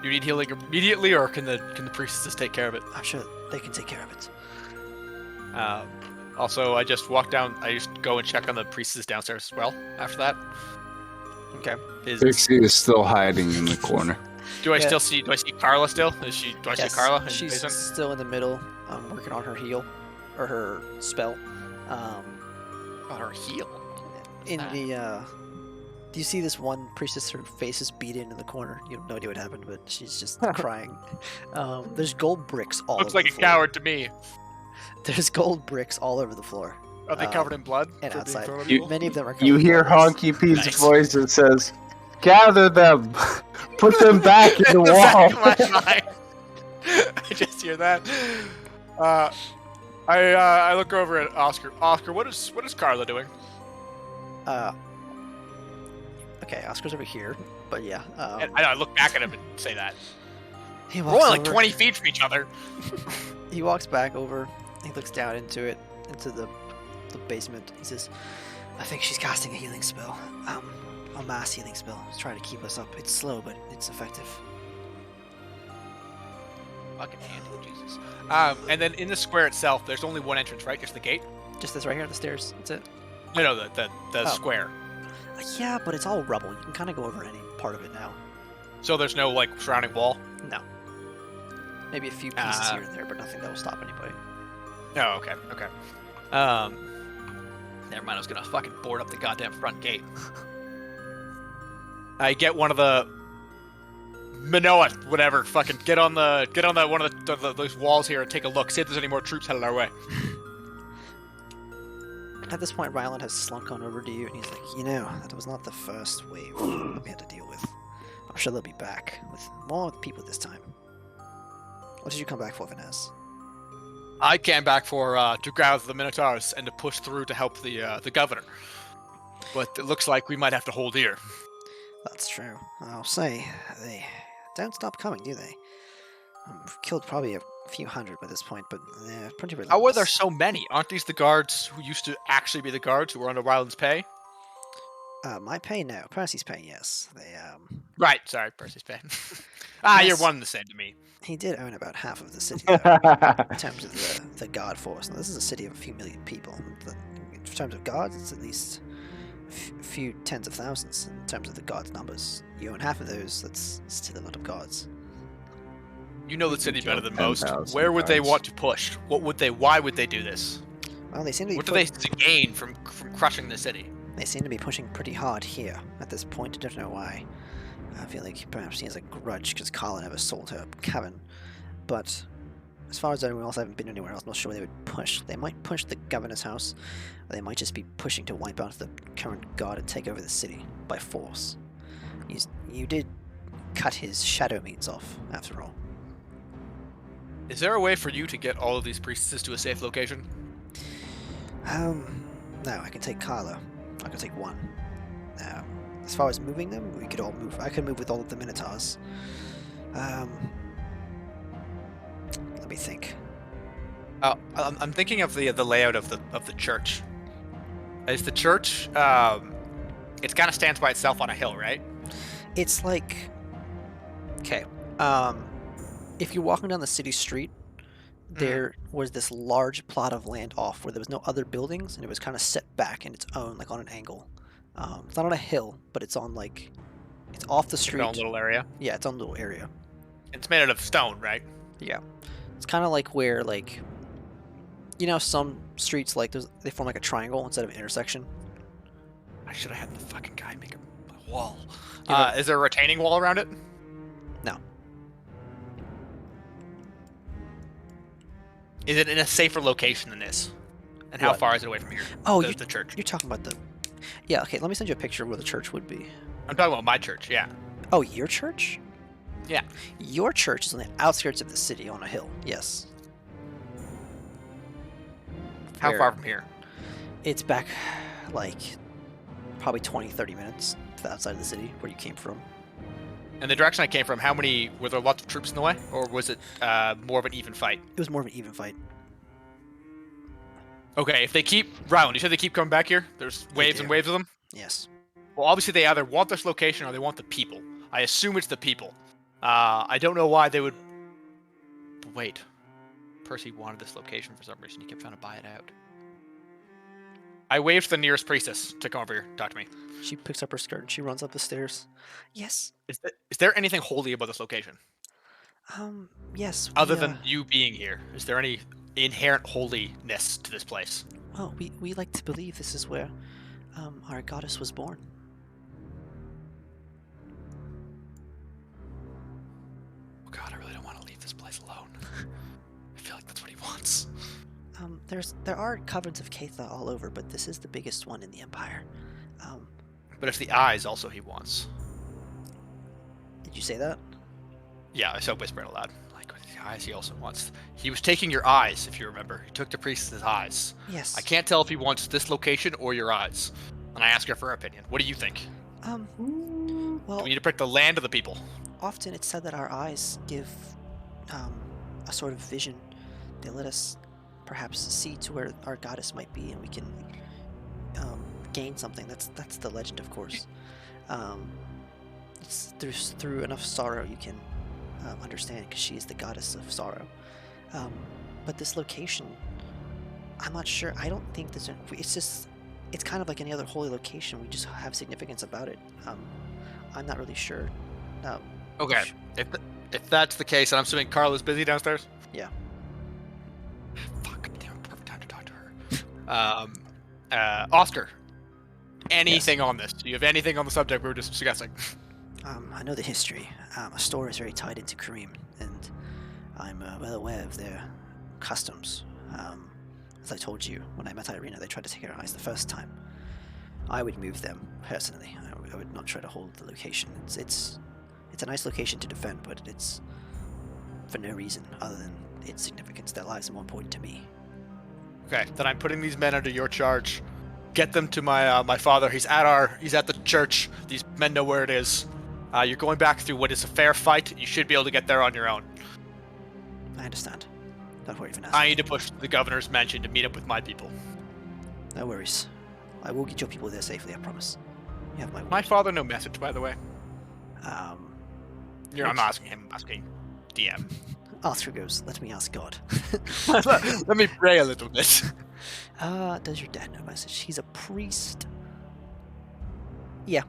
Speaker 2: Do you need healing immediately, or can the priestesses take care of it?
Speaker 4: I'm sure they can take care of it.
Speaker 2: Also, I just walk down. I just go and check on the priestesses downstairs as well. After that,
Speaker 4: Okay.
Speaker 1: Pixie is still hiding in the corner.
Speaker 2: Do I
Speaker 4: Yeah.
Speaker 2: still see? Do I see Carla still? Do I see Carla in the
Speaker 4: She's
Speaker 2: basement?
Speaker 4: still in the middle, working on her heal, or her spell.
Speaker 2: Oh, her heal.
Speaker 4: In the do you see this one priestess? Her face is beaten in the corner. You have no idea what happened, but she's just crying. There's gold bricks all
Speaker 2: Looks
Speaker 4: over
Speaker 2: like
Speaker 4: the
Speaker 2: a
Speaker 4: floor.
Speaker 2: coward to me.
Speaker 4: There's gold bricks all over the floor.
Speaker 2: Are they covered in blood?
Speaker 4: and
Speaker 2: for being
Speaker 4: outside.
Speaker 2: thrown at
Speaker 1: You-
Speaker 2: people?
Speaker 4: Many of them are covered
Speaker 1: You
Speaker 4: in
Speaker 1: hear
Speaker 4: blood.
Speaker 1: Honky Pete's
Speaker 2: Nice.
Speaker 1: voice that says, "Gather them, put them back in the
Speaker 2: In the back
Speaker 1: wall."
Speaker 2: of my mind. I just hear that. I look over at Oscar. Oscar, what is Carla doing?
Speaker 4: Okay, Oscar's over here, but yeah.
Speaker 2: And I look back at him and say that.
Speaker 4: He
Speaker 2: We're
Speaker 4: walks
Speaker 2: only like
Speaker 4: over.
Speaker 2: 20 feet from each other.
Speaker 4: He walks back over. He looks down into it, into the basement. He says, "I think she's casting a healing spell. A mass healing spell. It's trying to keep us up. It's slow, but it's effective."
Speaker 2: Fucking handy, Jesus. And then in the square itself, there's only one entrance, right? Just the gate.
Speaker 4: Just this right here, the stairs. That's it.
Speaker 2: No, the
Speaker 4: Oh.
Speaker 2: square.
Speaker 4: Yeah, but it's all rubble. You can kind of go over any part of it now.
Speaker 2: So there's no like surrounding wall.
Speaker 4: No. Maybe a few pieces here and there, but nothing that will stop anybody.
Speaker 2: Oh, okay. Never mind. I was gonna fucking board up the goddamn front gate. I get one of the Manoa, whatever. Fucking get on the one of those walls here and take a look. See if there's any more troops headed our way.
Speaker 4: At this point, Ryland has slunk on over to you, and he's like, "You know, that was not the first wave that we had to deal with. I'm sure they'll be back with more people this time. What did you come back for, Vanessa?"
Speaker 2: I came back for to gather the Minotaurs and to push through to help the governor. But it looks like we might have to hold here.
Speaker 4: That's true. I'll say, they don't stop coming, do they? I've killed probably a few hundred by this point, but they're pretty relentless.
Speaker 2: How are there so many? Aren't these the guards who used to actually be the guards who were under Ryland's pay?
Speaker 4: My pay, no. Percy's pay, yes. They,
Speaker 2: Right, sorry, Percy's pay.
Speaker 4: Yes.
Speaker 2: You're one and the same to me.
Speaker 4: he did own about half of the city, though, in terms of the guard force. Now, this is a city of a few million people. In terms of guards, it's at least a few tens of thousands in terms of the guards' numbers. You own half of those, that's still a lot of guards.
Speaker 2: You know the city better than most.
Speaker 1: 10,000
Speaker 2: Where would they
Speaker 1: guards.
Speaker 2: want to push? Why would they do this?
Speaker 4: Well, they seem to be
Speaker 2: What do they gain from crushing the city?
Speaker 4: They seem to be pushing pretty hard here at this point. I don't know why. I feel like perhaps he has a grudge because Carla never sold her cabin. But as far as anyone else, I haven't been anywhere else. I'm not sure they would push. They might push the governor's house, or they might just be pushing to wipe out the current guard and take over the city by force. You did cut his shadow means off, after all.
Speaker 2: Is there a way for you to get all of these priestesses to a safe location?
Speaker 4: No, I can take Carla. I can take one. As far as moving them, we could all move. I could move with all of the Minotaurs. Let me think.
Speaker 2: Oh, I'm thinking of the layout of the church. Is the church? It kind of stands by itself on a hill, right?
Speaker 4: It's like, okay, if you're walking down the city street, there was this large plot of land off where there was no other buildings, and it was kind of set back in its own, like on an angle. It's not on a hill, but it's on like, it's off the street.
Speaker 2: Its own little area.
Speaker 4: Yeah, it's on a little area.
Speaker 2: It's made out of stone, right?
Speaker 4: Yeah, it's kind of like where like, you know, some streets like they form like a triangle instead of an intersection.
Speaker 2: I should have had the fucking guy make a wall.
Speaker 4: Yeah,
Speaker 2: Is there a retaining wall around it?
Speaker 4: No.
Speaker 2: Is it in a safer location than this? And how
Speaker 4: What?
Speaker 2: far is it away from here?
Speaker 4: Oh,
Speaker 2: the church.
Speaker 4: You're talking about the. Yeah, okay. Let me send you a picture of where the church would be.
Speaker 2: I'm talking about my church. Yeah.
Speaker 4: Oh, your church?
Speaker 2: Yeah.
Speaker 4: Your church is on the outskirts of the city on a hill. Yes.
Speaker 2: How
Speaker 4: Where-
Speaker 2: far from here?
Speaker 4: It's back like probably 20-30 minutes to the outside of the city where you came from.
Speaker 2: And the direction I came from, were there lots of troops in the way, or was it more of an even fight?
Speaker 4: It was more of an even fight.
Speaker 2: Okay, if they keep Ryland, you said they keep coming back here. There's waves
Speaker 4: do.
Speaker 2: and waves of them.
Speaker 4: Yes.
Speaker 2: Well, obviously they either want this location or they want the people. I assume it's the people. I don't know why they would. But wait, Percy wanted this location for some reason. He kept trying to buy it out. I waved to the nearest priestess to come over here, talk to me.
Speaker 4: She picks up her skirt and she runs up the stairs. Yes.
Speaker 2: Is there anything holy about this location?
Speaker 4: Yes.
Speaker 2: Other than you being here, is there any inherent holiness to this place?
Speaker 4: Well, we like to believe this is where our goddess was born.
Speaker 2: Oh god, I really don't want to leave this place alone. I feel like that's what he wants.
Speaker 4: There are coverts of Caitha all over, but this is the biggest one in the Empire.
Speaker 2: But it's the eyes also he wants.
Speaker 4: Did you say that?
Speaker 2: Yeah, I so whisper it aloud. Like, the eyes he also wants. He was taking your eyes, if you remember. He took the priestess's eyes.
Speaker 4: Yes.
Speaker 2: I can't tell if he wants this location or your eyes. And I ask her for her opinion. What do you think?
Speaker 4: Well,
Speaker 2: Do we need to pick the land or the people?
Speaker 4: often it's said that our eyes give a sort of vision. They let us perhaps see to where our goddess might be, and we can gain something. That's the legend, of course. It's through enough sorrow you can understand, because she is the goddess of sorrow. But this location, I'm not sure. I don't think there's. It's kind of like any other holy location. We just have significance about it. I'm not really sure.
Speaker 2: Okay. If that's the case, and I'm assuming Carla's busy downstairs?
Speaker 4: Yeah.
Speaker 2: Fuck, damn, perfect time to talk to her. Oscar, anything on this? Do you have anything on the subject we were just discussing?
Speaker 4: I know the history. Astora is very tied into Kareem, and I'm well aware of their customs. As I told you, when I met Irina, they tried to take our eyes the first time. I would move them, personally. I would not try to hold the location. It's a nice location to defend, but it's for no reason other than its significance. Their lives are more important to me.
Speaker 2: Okay, then I'm putting these men under your charge. Get them to my father. He's at the church. These men know where it is. You're going back through what is a fair fight. You should be able to get there on your own.
Speaker 4: I understand. Don't worry for now.
Speaker 2: I need to push the governor's mansion to meet up with my people.
Speaker 4: No worries. I will get your people there safely, I promise. You have my word.
Speaker 2: My father, no message, by the way. I'm not asking him. I'm asking DM.
Speaker 4: Arthur goes, let me ask God.
Speaker 2: Let me pray a little bit.
Speaker 4: Does your dad know message? He's a priest. Yeah.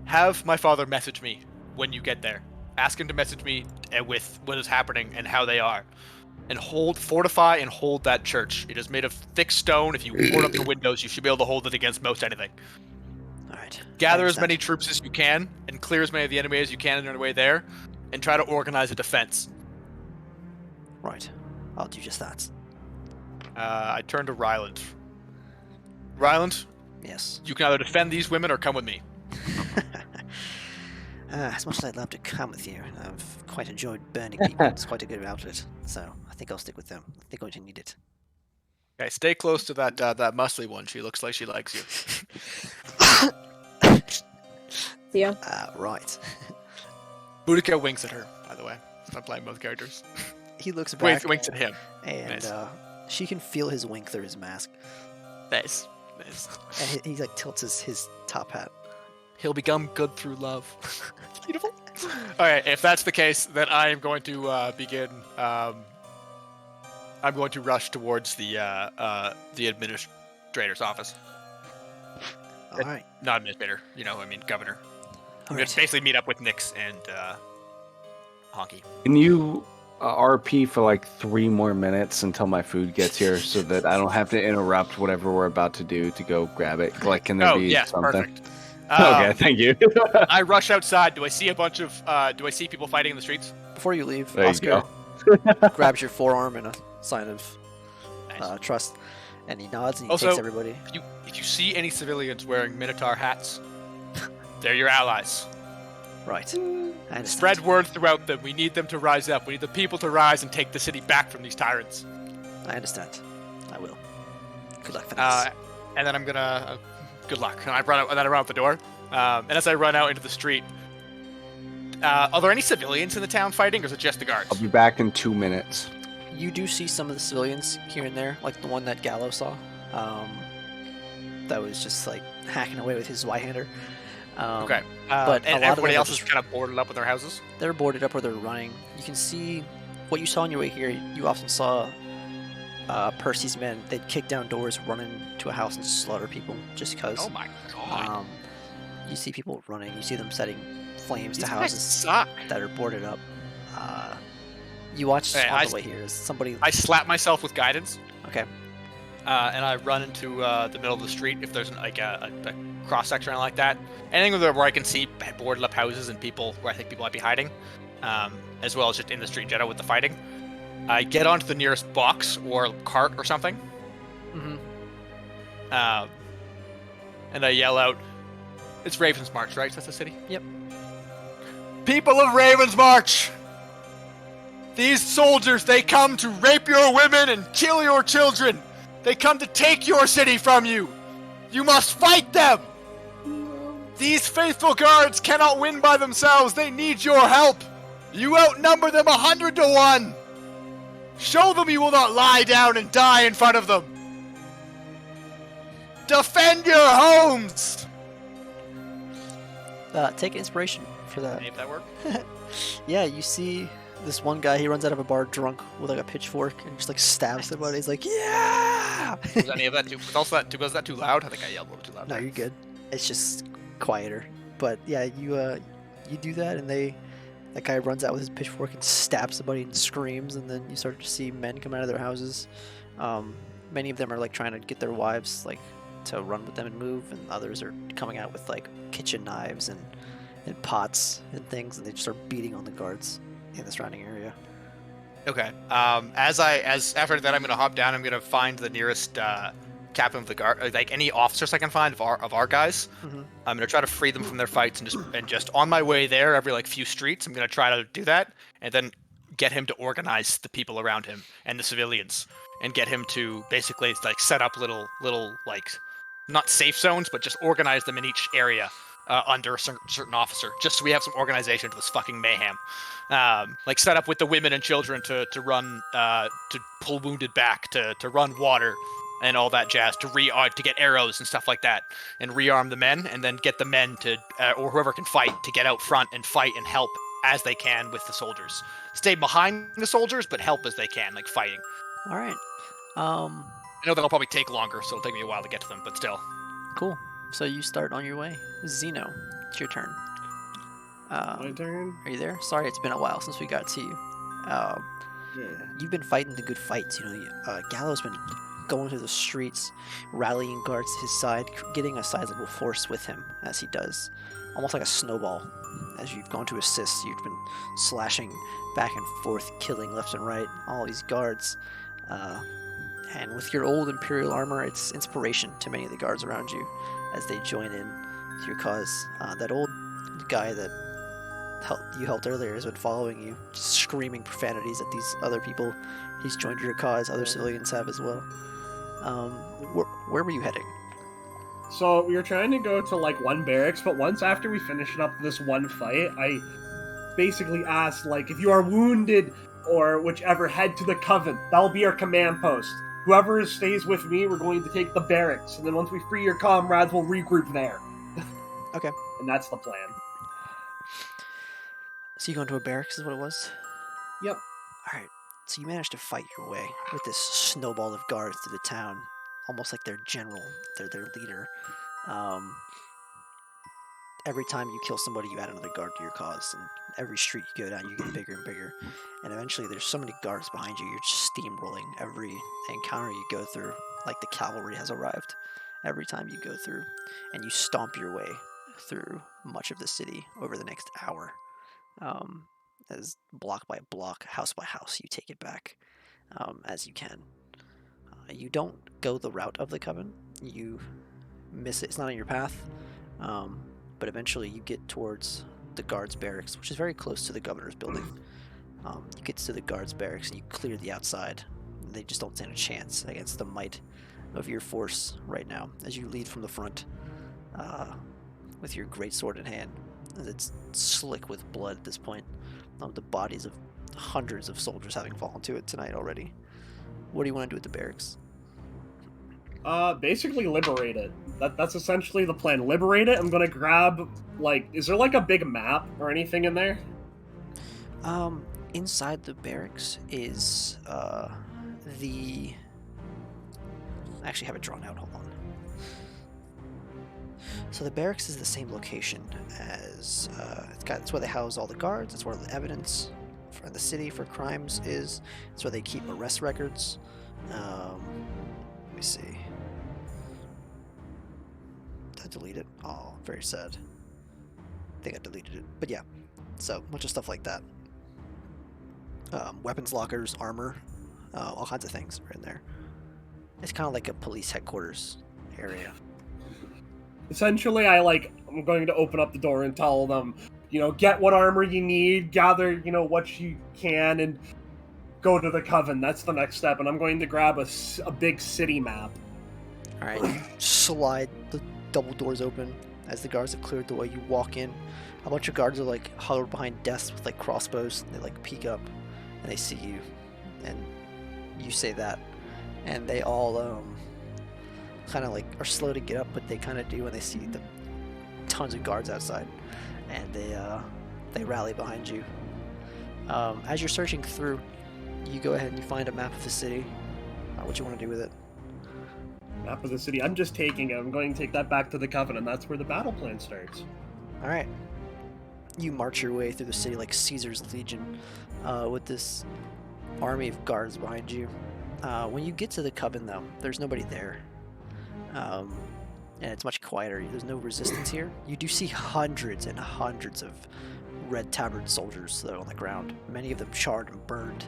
Speaker 2: Have my father message me when you get there. Ask him to message me with what is happening and how they are. And fortify and hold that church. It is made of thick stone. If you board up the windows, you should be able to hold it against most anything.
Speaker 4: Alright.
Speaker 2: Gather as many troops as you can, and clear as many of the enemy as you can on your way there, and try to organize a defense.
Speaker 4: Right. I'll do just that.
Speaker 2: I turn to Ryland. Ryland,
Speaker 4: Yes.
Speaker 2: you can either defend these women or come with me.
Speaker 4: As much as I'd love to come with you, I've quite enjoyed burning people. It's quite a good outfit, so I think I'll stick with them. They're going to need it.
Speaker 2: Okay, stay close to that muscly one. She looks like she likes you.
Speaker 3: Theo?
Speaker 4: Right.
Speaker 2: Boudica winks at her, by the way. I'm playing both characters.
Speaker 4: He looks back,
Speaker 2: Winks at him.
Speaker 4: and
Speaker 2: Nice.
Speaker 4: she can feel his wink through his mask.
Speaker 2: Nice.
Speaker 4: And he like tilts his top hat.
Speaker 2: He'll become good through love. It's beautiful. Alright, if that's the case, then I am going to begin. I'm going to rush towards the administrator's office.
Speaker 4: Alright.
Speaker 2: Not administrator, governor. I'm going
Speaker 4: Alright.
Speaker 2: to basically meet up with Nyx and Honky.
Speaker 1: Can you RP for like 3 more minutes until my food gets here, so that I don't have to interrupt whatever we're about to do to go grab it? Like, can there
Speaker 2: Oh,
Speaker 1: be
Speaker 2: yes,
Speaker 1: something?
Speaker 2: perfect.
Speaker 1: Okay, thank you.
Speaker 2: I rush outside. Do I see do I see people fighting in the streets?
Speaker 4: Before you leave,
Speaker 1: There you
Speaker 4: Oscar grabs your forearm in a sign of
Speaker 2: Nice.
Speaker 4: trust, and he nods and he
Speaker 2: Also-
Speaker 4: takes everybody.
Speaker 2: If you see any civilians wearing Minotaur hats, they're your allies.
Speaker 4: Right. I understand.
Speaker 2: Spread word throughout them. We need them to rise up. We need the people to rise and take the city back from these tyrants.
Speaker 4: I understand. I will. Good luck for
Speaker 2: Uh,
Speaker 4: this.
Speaker 2: and then I'm gonna good luck. And I run out the door. And as I run out into the street, are there any civilians in the town fighting, or is it just the guards?
Speaker 1: I'll be back in 2 minutes.
Speaker 4: You do see some of the civilians here and there, like the one that Gallo saw. That was just like hacking away with his Y-hander.
Speaker 2: Okay.
Speaker 4: but a
Speaker 2: and
Speaker 4: lot of
Speaker 2: everybody
Speaker 4: them are
Speaker 2: else is
Speaker 4: just-
Speaker 2: kind of boarded up with their houses.
Speaker 4: They're boarded up or they're running. You can see what you saw on your way here. You often saw Percy's men. They'd kick down doors, run into a house, and slaughter people just because.
Speaker 2: Oh my god.
Speaker 4: You see people running. You see them setting flames
Speaker 2: These
Speaker 4: to
Speaker 2: guys
Speaker 4: houses
Speaker 2: suck.
Speaker 4: that are boarded up. You watch
Speaker 2: Hey,
Speaker 4: on
Speaker 2: I-
Speaker 4: the way here as somebody.
Speaker 2: I slap myself with guidance.
Speaker 4: Okay.
Speaker 2: And I run into the middle of the street if there's a cross section like that. Anything where I can see boarded up houses and people where I think people might be hiding, as well as just in the street in general with the fighting. I get onto the nearest box or cart or something,
Speaker 4: Mm-hmm.
Speaker 2: and I yell out, "It's Ravens March, right? That's the city."
Speaker 4: Yep.
Speaker 2: People of Ravens March, These soldiers, they come to rape your women and kill your children. They come to take your city from you. You must fight them. These faithful guards cannot win by themselves. They need your help. You outnumber them 100 to 1. Show them you will not lie down and die in front of them. Defend your homes.
Speaker 4: Take inspiration for that.
Speaker 2: Any of that work?
Speaker 4: Yeah, you see this one guy. He runs out of a bar drunk with like a pitchfork and just like stabs somebody. He's like, "Yeah!"
Speaker 2: Was any of that too? Was that too loud? I think I yelled a little too loud.
Speaker 4: No, you're good. It's just quieter. But yeah, you do that, and that guy runs out with his pitchfork and stabs somebody and screams, and then you start to see men come out of their houses. Many of them are like trying to get their wives like to run with them and move, and others are coming out with like kitchen knives and pots and things, and they just start beating on the guards in the surrounding area.
Speaker 2: Okay. After that, I'm gonna hop down. I'm gonna find the nearest captain of the guard, like any officers I can find of our guys.
Speaker 4: Mm-hmm.
Speaker 2: I'm gonna try to free them from their fights and just on my way there, every like few streets, I'm gonna try to do that, and then get him to organize the people around him and the civilians, and get him to basically like set up little like not safe zones, but just organize them in each area under a certain officer, just so we have some organization to this fucking mayhem. Like set up with the women and children to run to pull wounded back, to run water and all that jazz, to get arrows and stuff like that, and rearm the men, and then get the men to or whoever can fight to get out front and fight and help as they can with the soldiers. Stay behind the soldiers, but help as they can, like fighting.
Speaker 4: All right.
Speaker 2: I know that'll probably take longer, so it'll take me a while to get to them, but still.
Speaker 4: Cool. So you start on your way. Zeno, it's your turn.
Speaker 5: My turn?
Speaker 4: Are you there? Sorry, it's been a while since we got to you.
Speaker 5: Yeah.
Speaker 4: You've been fighting the good fights. Gallo's been going through the streets, rallying guards to his side, getting a sizable force with him as he does, almost like a snowball. As you've gone to assist, you've been slashing back and forth, killing left and right all these guards. And with your old Imperial armor, it's inspiration to many of the guards around you as they join in to your cause. That old guy that you helped earlier has been following you, just screaming profanities at these other people. He's joined your cause. Other civilians have as well. Where were you heading?
Speaker 5: So we were trying to go to like one barracks, but once after we finished up this one fight, I basically asked like, if you are wounded or whichever, head to the Coven. That'll be our command post. Whoever stays with me, we're going to take the barracks, and then once we free your comrades, we'll regroup there.
Speaker 4: Okay.
Speaker 5: And that's the plan.
Speaker 4: So you go into a barracks is what it was?
Speaker 5: Yep.
Speaker 4: Alright. So you managed to fight your way with this snowball of guards through the town. Almost like their general, their leader. Every time you kill somebody, you add another guard to your cause. And every street you go down, you get bigger and bigger. And eventually there's so many guards behind you, you're just steamrolling every encounter you go through, like the cavalry has arrived every time you go through. And you stomp your way through much of the city over the next hour. As block by block, house by house, you take it back as you can. You don't go the route of the Coven. You miss it. It's not on your path. But eventually you get towards the guards' barracks, which is very close to the governor's building. You get to the guards' barracks and you clear the outside. They just don't stand a chance against the might of your force right now as you lead from the front with your great sword in hand. It's slick with blood at this point. The bodies of hundreds of soldiers having fallen to it tonight already. What do you want to do with the barracks?
Speaker 5: Basically liberate it. That's essentially the plan. Liberate it. I'm gonna grab, like, is there like a big map or anything in there?
Speaker 4: Inside the barracks is I actually have it drawn out. Hold on. So the barracks is the same location as it's where they house all the guards. It's where the evidence for the city for crimes is. It's where they keep arrest records. Let me see. Did I delete it? Oh, very sad. I think I deleted it. But yeah, so a bunch of stuff like that. Weapons lockers, armor, all kinds of things are in there. It's kind of like a police headquarters area.
Speaker 5: Essentially, I'm going to open up the door and tell them, get what armor you need, gather, what you can, and go to the coven. That's the next step, and I'm going to grab a big city map.
Speaker 4: All right, you slide the double doors open as the guards have cleared the way. You walk in. A bunch of guards are like huddled behind desks with like crossbows. They like peek up and they see you, and you say that, and they all kind of like are slow to get up, but they kind of do when they see the tons of guards outside, and they rally behind you. As you're searching through, you go ahead and you find a map of the city. What you want to do with it?
Speaker 5: Map of the city. I'm just taking it. I'm going to take that back to the coven, and that's where the battle plan starts.
Speaker 4: All right. You march your way through the city like Caesar's legion, with this army of guards behind you. When you get to the coven, though, there's nobody there, and it's much quieter. There's no resistance here. You do see hundreds and hundreds of red tabard soldiers, though, on the ground. Many of them charred and burned,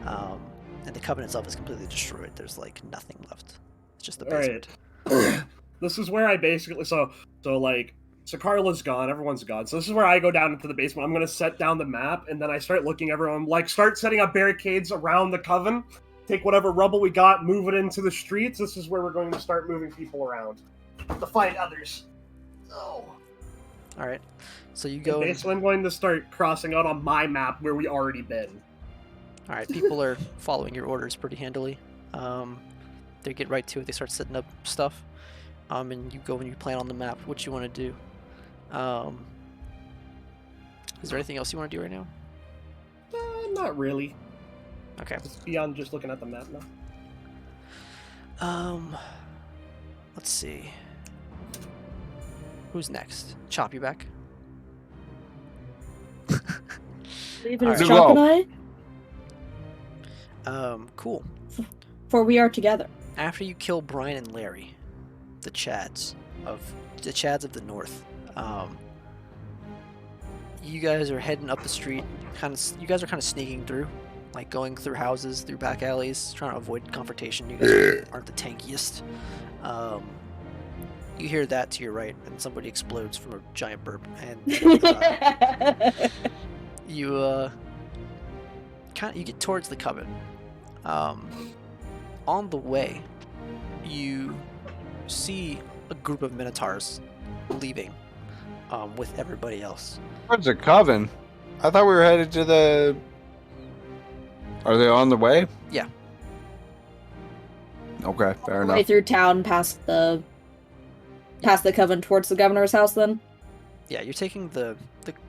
Speaker 4: and the coven itself is completely destroyed. There's like nothing left. It's just the basement.
Speaker 5: Right. This is where I basically so Carla's gone, everyone's gone. So this is where I go down into the basement. I'm gonna set down the map, and then I start looking everyone, like start setting up barricades around the coven, take whatever rubble we got, move it into the streets. This is where we're going to start moving people around to fight others. Oh.
Speaker 4: Alright. So you go.
Speaker 5: Basically, I'm going to start crossing out on my map where we already been.
Speaker 4: Alright, people are following your orders pretty handily. They get right to it, they start setting up stuff. And you go and you plan on the map what you want to do. Is there anything else you want to do right now?
Speaker 5: Not really.
Speaker 4: Okay.
Speaker 5: Just beyond just looking at the map now.
Speaker 4: Let's see. Who's next? Chop, you back?
Speaker 3: Leave it as
Speaker 1: Alright.
Speaker 3: Chop and I,
Speaker 4: Cool.
Speaker 3: for we are together.
Speaker 4: After you kill Brian and Larry, the Chads of the North, you guys are heading up the street. You guys are kind of sneaking through, like going through houses, through back alleys, trying to avoid confrontation. You guys aren't the tankiest. You hear that to your right, and somebody explodes from a giant burp, and you get towards the coven. On the way, you see a group of Minotaurs leaving with everybody else.
Speaker 1: Towards the coven? I thought we were headed to the... Are they on the way?
Speaker 4: Yeah.
Speaker 1: Okay, fair
Speaker 3: Way
Speaker 1: enough.
Speaker 3: through town, past the coven, towards the governor's house. Then.
Speaker 4: Yeah, you're taking the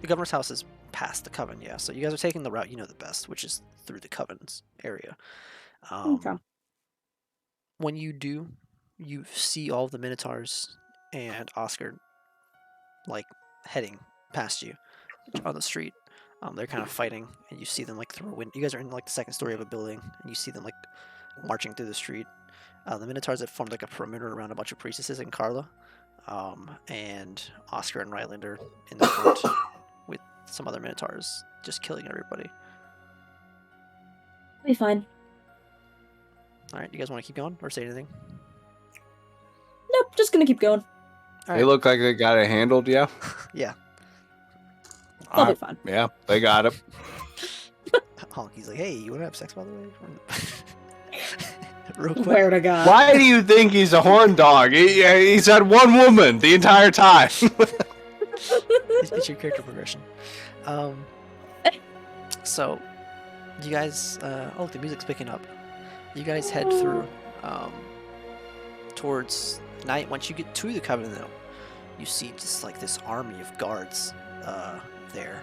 Speaker 4: governor's house is past the coven, yeah. So you guys are taking the route you know the best, which is through the coven's area.
Speaker 3: Okay.
Speaker 4: When you do, you see all the Minotaurs and Oscar, like, heading past you on the street. They're kind of fighting, and you see them, like, through a window. You guys are in, like, the second story of a building, and you see them, like, marching through the street. The Minotaurs have formed, like, a perimeter around a bunch of priestesses and Carla. And Oscar and Ryland are in the front with some other Minotaurs, just killing everybody.
Speaker 3: Be fine.
Speaker 4: Alright, you guys want to keep going, or say anything?
Speaker 3: Nope, just gonna keep going.
Speaker 1: They look like they got it handled, yeah?
Speaker 4: Yeah.
Speaker 3: They'll be fine.
Speaker 1: Yeah, they got it.
Speaker 4: Honky's like, hey, you want to have sex, by the way? Real quick.
Speaker 3: Swear to God.
Speaker 1: Why do you think he's a horn dog? He's had one woman the entire time.
Speaker 4: It's your character progression. So, you guys, oh, the music's picking up. You guys head through towards night. Once you get to the coven, though, you see just like this army of guards there,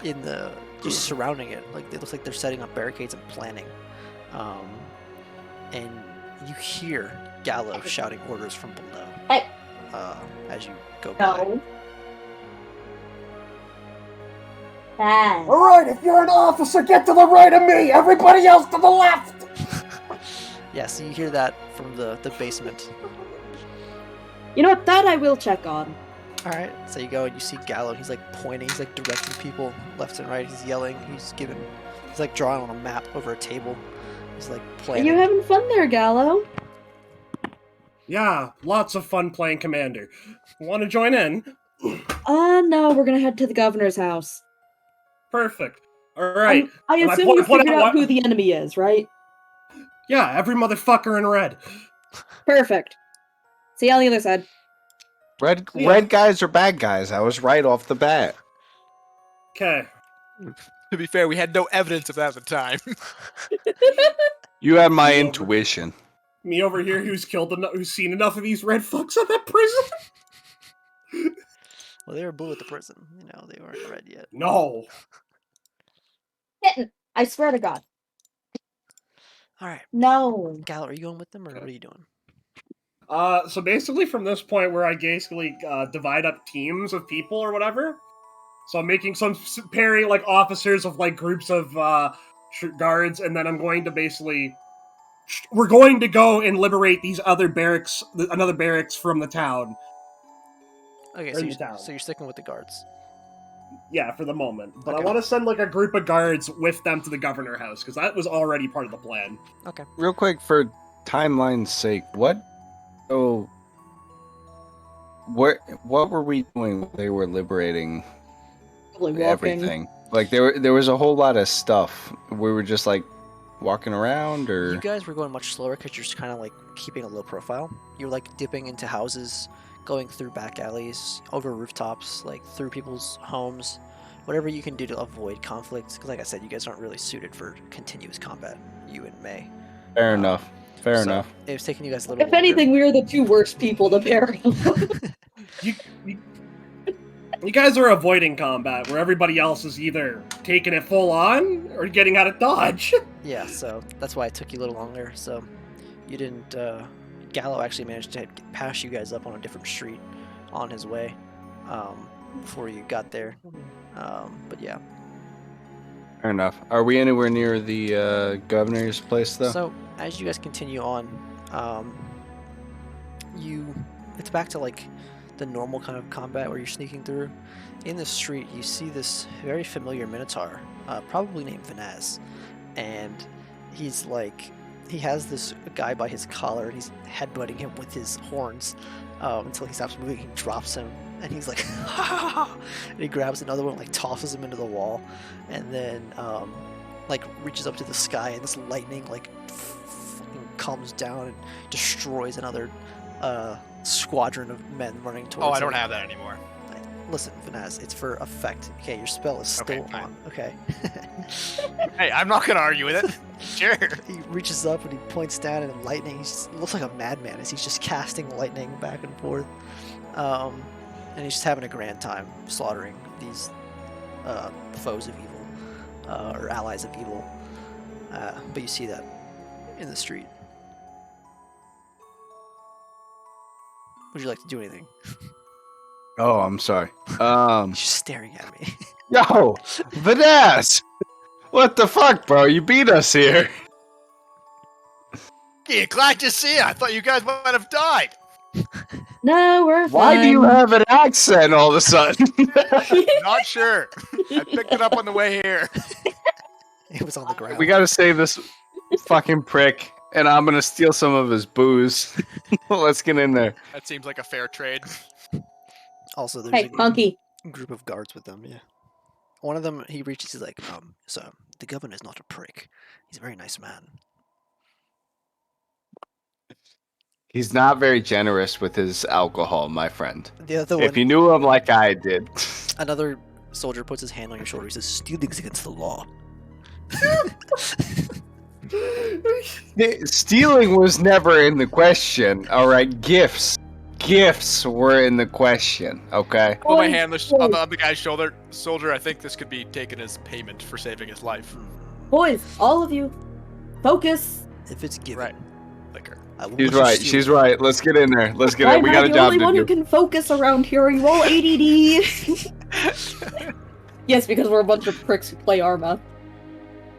Speaker 4: in the just surrounding it. Like it looks like they're setting up barricades and planning. And you hear Gallo shouting orders from below
Speaker 3: Hey.
Speaker 4: as you go by.
Speaker 3: Bad.
Speaker 5: All right, if you're an officer, get to the right of me. Everybody else to the left.
Speaker 4: Yeah, so you hear that from the basement.
Speaker 3: You know what? That I will check on.
Speaker 4: Alright, so you go and you see Gallo. He's like pointing, he's like directing people left and right. He's yelling, he's like drawing on a map over a table. He's like
Speaker 3: Are
Speaker 4: planning.
Speaker 3: you having fun there, Gallo?
Speaker 5: Yeah, lots of fun playing Commander. Want to join in?
Speaker 3: No, we're gonna head to the governor's house.
Speaker 5: Perfect. All right.
Speaker 3: I
Speaker 5: Well,
Speaker 3: assume
Speaker 5: what-
Speaker 3: you
Speaker 5: what-
Speaker 3: figured
Speaker 5: what-
Speaker 3: out who the enemy is, right?
Speaker 5: Yeah, every motherfucker in red.
Speaker 3: Perfect. See you on the other side.
Speaker 5: Yeah.
Speaker 1: Red guys are bad guys. I was right off the bat.
Speaker 5: Okay.
Speaker 2: To be fair, we had no evidence of that at the time.
Speaker 1: You had my
Speaker 5: Yeah.
Speaker 1: intuition.
Speaker 5: Me over here, who's seen enough of these red fucks at that prison.
Speaker 4: Well, they were blue at the prison. You know, they weren't red yet.
Speaker 5: No.
Speaker 3: Kitten, I swear to God.
Speaker 4: All right,
Speaker 3: No.
Speaker 4: Gal, are you going with them or what are you doing?
Speaker 5: So basically, from this point where I basically divide up teams of people or whatever. So I'm making some pairing like officers of like groups of guards, and then I'm going to basically we're going to go and liberate these other barracks, another barracks from the town.
Speaker 4: Okay,
Speaker 5: Or
Speaker 4: so
Speaker 5: in
Speaker 4: you're,
Speaker 5: the town.
Speaker 4: so you're sticking with the guards.
Speaker 5: Yeah, for the moment. But I
Speaker 4: Okay.
Speaker 5: want to send like a group of guards with them to the governor house because that was already part of the plan.
Speaker 1: Real quick, for timeline's sake, what were we doing when they were liberating
Speaker 3: Probably walking.
Speaker 1: everything? Like there was a whole lot of stuff. We were just like walking around, or
Speaker 4: You guys were going much slower because you're just kind of like keeping a low profile. You're like dipping into houses, going through back alleys, over rooftops, like through people's homes, whatever you can do to avoid conflict. Because like I said, you guys aren't really suited for continuous combat. You and May.
Speaker 1: fair enough. Fair
Speaker 4: So,
Speaker 1: enough.
Speaker 4: It was taking you guys a little.
Speaker 3: If anything, we are the two worst people to bury.
Speaker 5: You guys are avoiding combat where everybody else is either taking it full on or getting out of dodge.
Speaker 4: Yeah, so that's why it took you a little longer. So you didn't. Gallo actually managed to pass you guys up on a different street on his way before you got there. But yeah.
Speaker 1: Fair enough. Are we anywhere near the governor's place though?
Speaker 4: So as you guys continue on, it's back to like the normal kind of combat where you're sneaking through. In the street, you see this very familiar Minotaur, probably named Vanaz, and he's like, he has this guy by his collar, and he's headbutting him with his horns until he stops moving. He drops him, and he's like, and he grabs another one, like tosses him into the wall, and then like reaches up to the sky, and this lightning like fucking comes down and destroys another squadron of men running towards
Speaker 2: Oh, I don't
Speaker 4: him.
Speaker 2: have that anymore.
Speaker 4: Listen, Vanaz, it's for effect. Okay, your spell is
Speaker 2: Okay,
Speaker 4: still
Speaker 2: fine.
Speaker 4: on. Okay.
Speaker 2: Hey, I'm not gonna argue with it. Sure.
Speaker 4: He reaches up and he points down, and lightning. He looks like a madman as he's just casting lightning back and forth. And he's just having a grand time slaughtering these foes of evil, or allies of evil. But you see that in the street. Would you like to do anything?
Speaker 1: Oh, I'm sorry.
Speaker 4: He's just staring at me.
Speaker 1: Yo, Vanessa! What the fuck, bro? You beat us here.
Speaker 2: Yeah, glad to see you. I thought you guys might have died.
Speaker 3: No, we're fine.
Speaker 1: Why do you have an accent all of a sudden?
Speaker 2: Not sure. I picked it up on the way here.
Speaker 4: It was on the ground.
Speaker 1: We gotta save this fucking prick, and I'm gonna steal some of his booze. Let's get in there.
Speaker 2: That seems like a fair trade.
Speaker 4: Also, there's
Speaker 3: Hey, Punky.
Speaker 4: a group of guards with them. Yeah. One of them, he reaches. He's like, "So the governor's not a prick. He's a very nice man."
Speaker 1: He's not very generous with his alcohol, my friend.
Speaker 4: The other
Speaker 1: If
Speaker 4: one,
Speaker 1: you knew him like I did.
Speaker 4: another soldier puts his hand on your shoulder. He says, "Stealing's against the law."
Speaker 1: Stealing was never in the question, alright? Gifts were in the question, okay?
Speaker 2: Put my
Speaker 3: Boys,
Speaker 2: hand on the other guy's shoulder. Soldier, I think this could be taken as payment for saving his life.
Speaker 3: Boys, all of you, focus.
Speaker 4: If it's given,
Speaker 2: Right. Liquor.
Speaker 4: I will
Speaker 1: She's
Speaker 4: let you
Speaker 1: right,
Speaker 4: steal
Speaker 1: she's
Speaker 4: it.
Speaker 1: right. Let's get in there. Let's get
Speaker 3: Why
Speaker 1: in. We
Speaker 3: am
Speaker 1: got
Speaker 3: I
Speaker 1: a
Speaker 3: the
Speaker 1: job
Speaker 3: only one
Speaker 1: to
Speaker 3: who
Speaker 1: do.
Speaker 3: can focus around here? Are you all ADD? Yes, because we're a bunch of pricks who play Arma.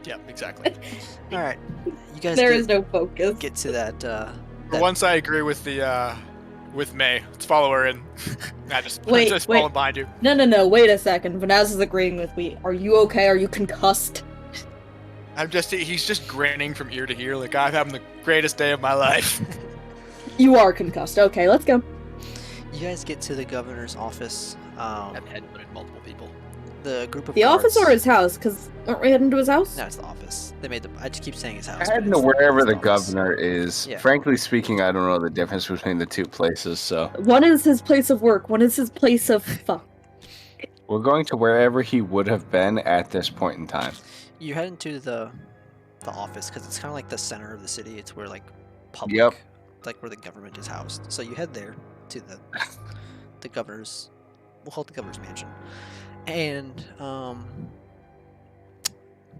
Speaker 2: Yeah, exactly.
Speaker 4: All right, you guys
Speaker 3: There
Speaker 4: get,
Speaker 3: is no focus.
Speaker 4: get to that.
Speaker 2: For once, I agree with the with May. Let's follow her in. Nah, just
Speaker 3: Wait,
Speaker 2: just
Speaker 3: wait.
Speaker 2: follow behind you.
Speaker 3: No, wait a second. Vanaz is agreeing with me. Are you okay? Are you concussed?
Speaker 2: He's just grinning from ear to ear, like I'm having the greatest day of my life.
Speaker 3: You are concussed. Okay, let's go.
Speaker 4: You guys get to the governor's office.
Speaker 2: I've headbutted multiple people.
Speaker 4: the group of
Speaker 3: The office
Speaker 4: guards-
Speaker 3: or his house? Because aren't we heading to his house?
Speaker 4: No, it's the office. They made the. I just keep saying his house. but
Speaker 1: Heading
Speaker 4: it's
Speaker 1: to wherever
Speaker 4: it's
Speaker 1: the
Speaker 4: office.
Speaker 1: governor is.
Speaker 4: Yeah.
Speaker 1: Frankly speaking, I don't know the difference between the two places, so
Speaker 3: One is his place of work. One is his place of fuck.
Speaker 1: we're going to wherever he would have been at this point in time.
Speaker 4: You're heading to the office because it's kind of like the center of the city. It's where like public,
Speaker 1: Yep.
Speaker 4: like where the government is housed. So you head there to the governor's. We'll call it the governor's mansion, and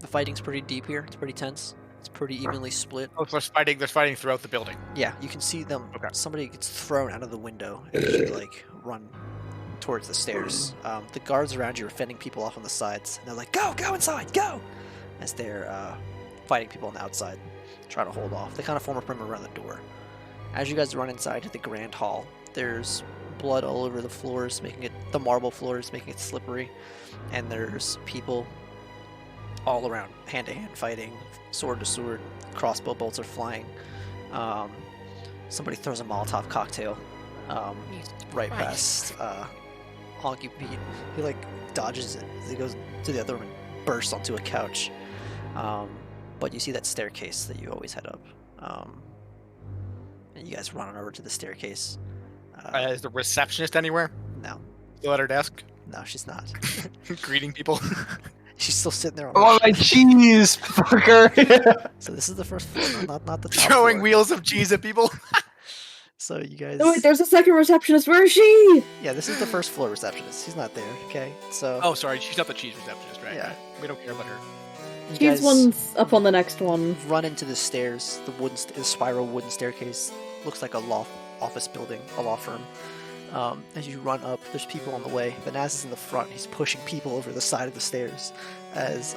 Speaker 4: the fighting's pretty deep here. It's pretty tense. It's pretty evenly split.
Speaker 2: Oh, there's fighting throughout the building.
Speaker 4: Yeah, you can see them.
Speaker 2: Okay.
Speaker 4: Somebody gets thrown out of the window as you like run towards the stairs. The guards around you are fending people off on the sides, and they're like, "Go, go inside, go!" As they're fighting people on the outside, trying to hold off. They kind of form a perimeter around the door. As you guys run inside to the grand hall, there's blood all over the floors, making it the marble floors, making it slippery, and there's people all around, hand to hand fighting, sword to sword. Crossbow bolts are flying. Somebody throws a Molotov cocktail right past Honky Pete. He like dodges it. He goes to the other room and bursts onto a couch. But you see that staircase that you always head up. And you guys run on over to the staircase.
Speaker 2: Is the receptionist anywhere?
Speaker 4: No,
Speaker 2: Still at her desk,
Speaker 4: no, she's not.
Speaker 2: greeting people.
Speaker 4: She's still sitting there on
Speaker 1: Oh,
Speaker 4: her
Speaker 1: my
Speaker 4: shit.
Speaker 1: cheese, fucker!
Speaker 4: So this is the first floor, not the top
Speaker 2: Throwing
Speaker 4: floor.
Speaker 2: wheels of cheese at people.
Speaker 4: So you guys.
Speaker 3: Oh wait, there's a second receptionist. Where is she?
Speaker 4: Yeah, this is the first floor receptionist. She's not there. Okay, so
Speaker 2: Oh, sorry, she's not the cheese receptionist, right?
Speaker 4: Yeah.
Speaker 2: Right. We don't care about her.
Speaker 4: you
Speaker 3: She's
Speaker 4: guys
Speaker 3: one's up on the next one.
Speaker 4: run into the stairs. The spiral wooden staircase looks like a office building, a law firm. As you run up, there's people on the way. Banaz is in the front. He's pushing people over the side of the stairs as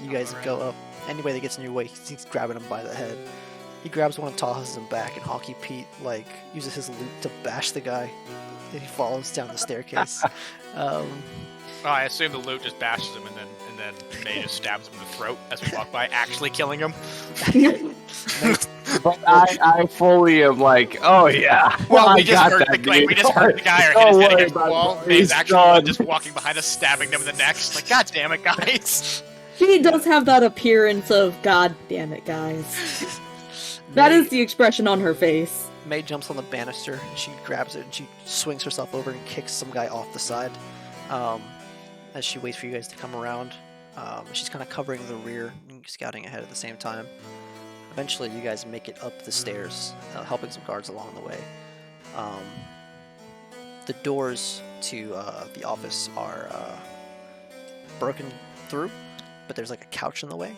Speaker 4: you guys go up. Anybody that gets in your way, he's grabbing them by the head. He grabs one and tosses him back, and Honky Pete like uses his loot to bash the guy. And he falls down the staircase.
Speaker 2: Oh, I assume the loot just bashes him, and then May just stabs him in the throat as we walk by, actually killing him.
Speaker 1: But I fully am like, oh yeah.
Speaker 2: Well,
Speaker 1: I
Speaker 2: we just
Speaker 1: got
Speaker 2: hurt
Speaker 1: that,
Speaker 2: the like, we
Speaker 1: dude.
Speaker 2: just hurt the guy or hit
Speaker 1: Don't
Speaker 2: his head
Speaker 1: worry
Speaker 2: against the
Speaker 1: about
Speaker 2: wall.
Speaker 1: it.
Speaker 2: May's
Speaker 1: He's
Speaker 2: actually the one
Speaker 1: done.
Speaker 2: just walking behind us, stabbing him in the neck. Like, God damn it, guys!
Speaker 3: She does have that appearance of God damn it, guys. That is the expression on her face.
Speaker 4: May jumps on the banister, and she grabs it, and she swings herself over and kicks some guy off the side. As she waits for you guys to come around, she's kind of covering the rear, and scouting ahead at the same time. Eventually, you guys make it up the stairs, helping some guards along the way. The doors to the office are broken through, but there's like a couch in the way.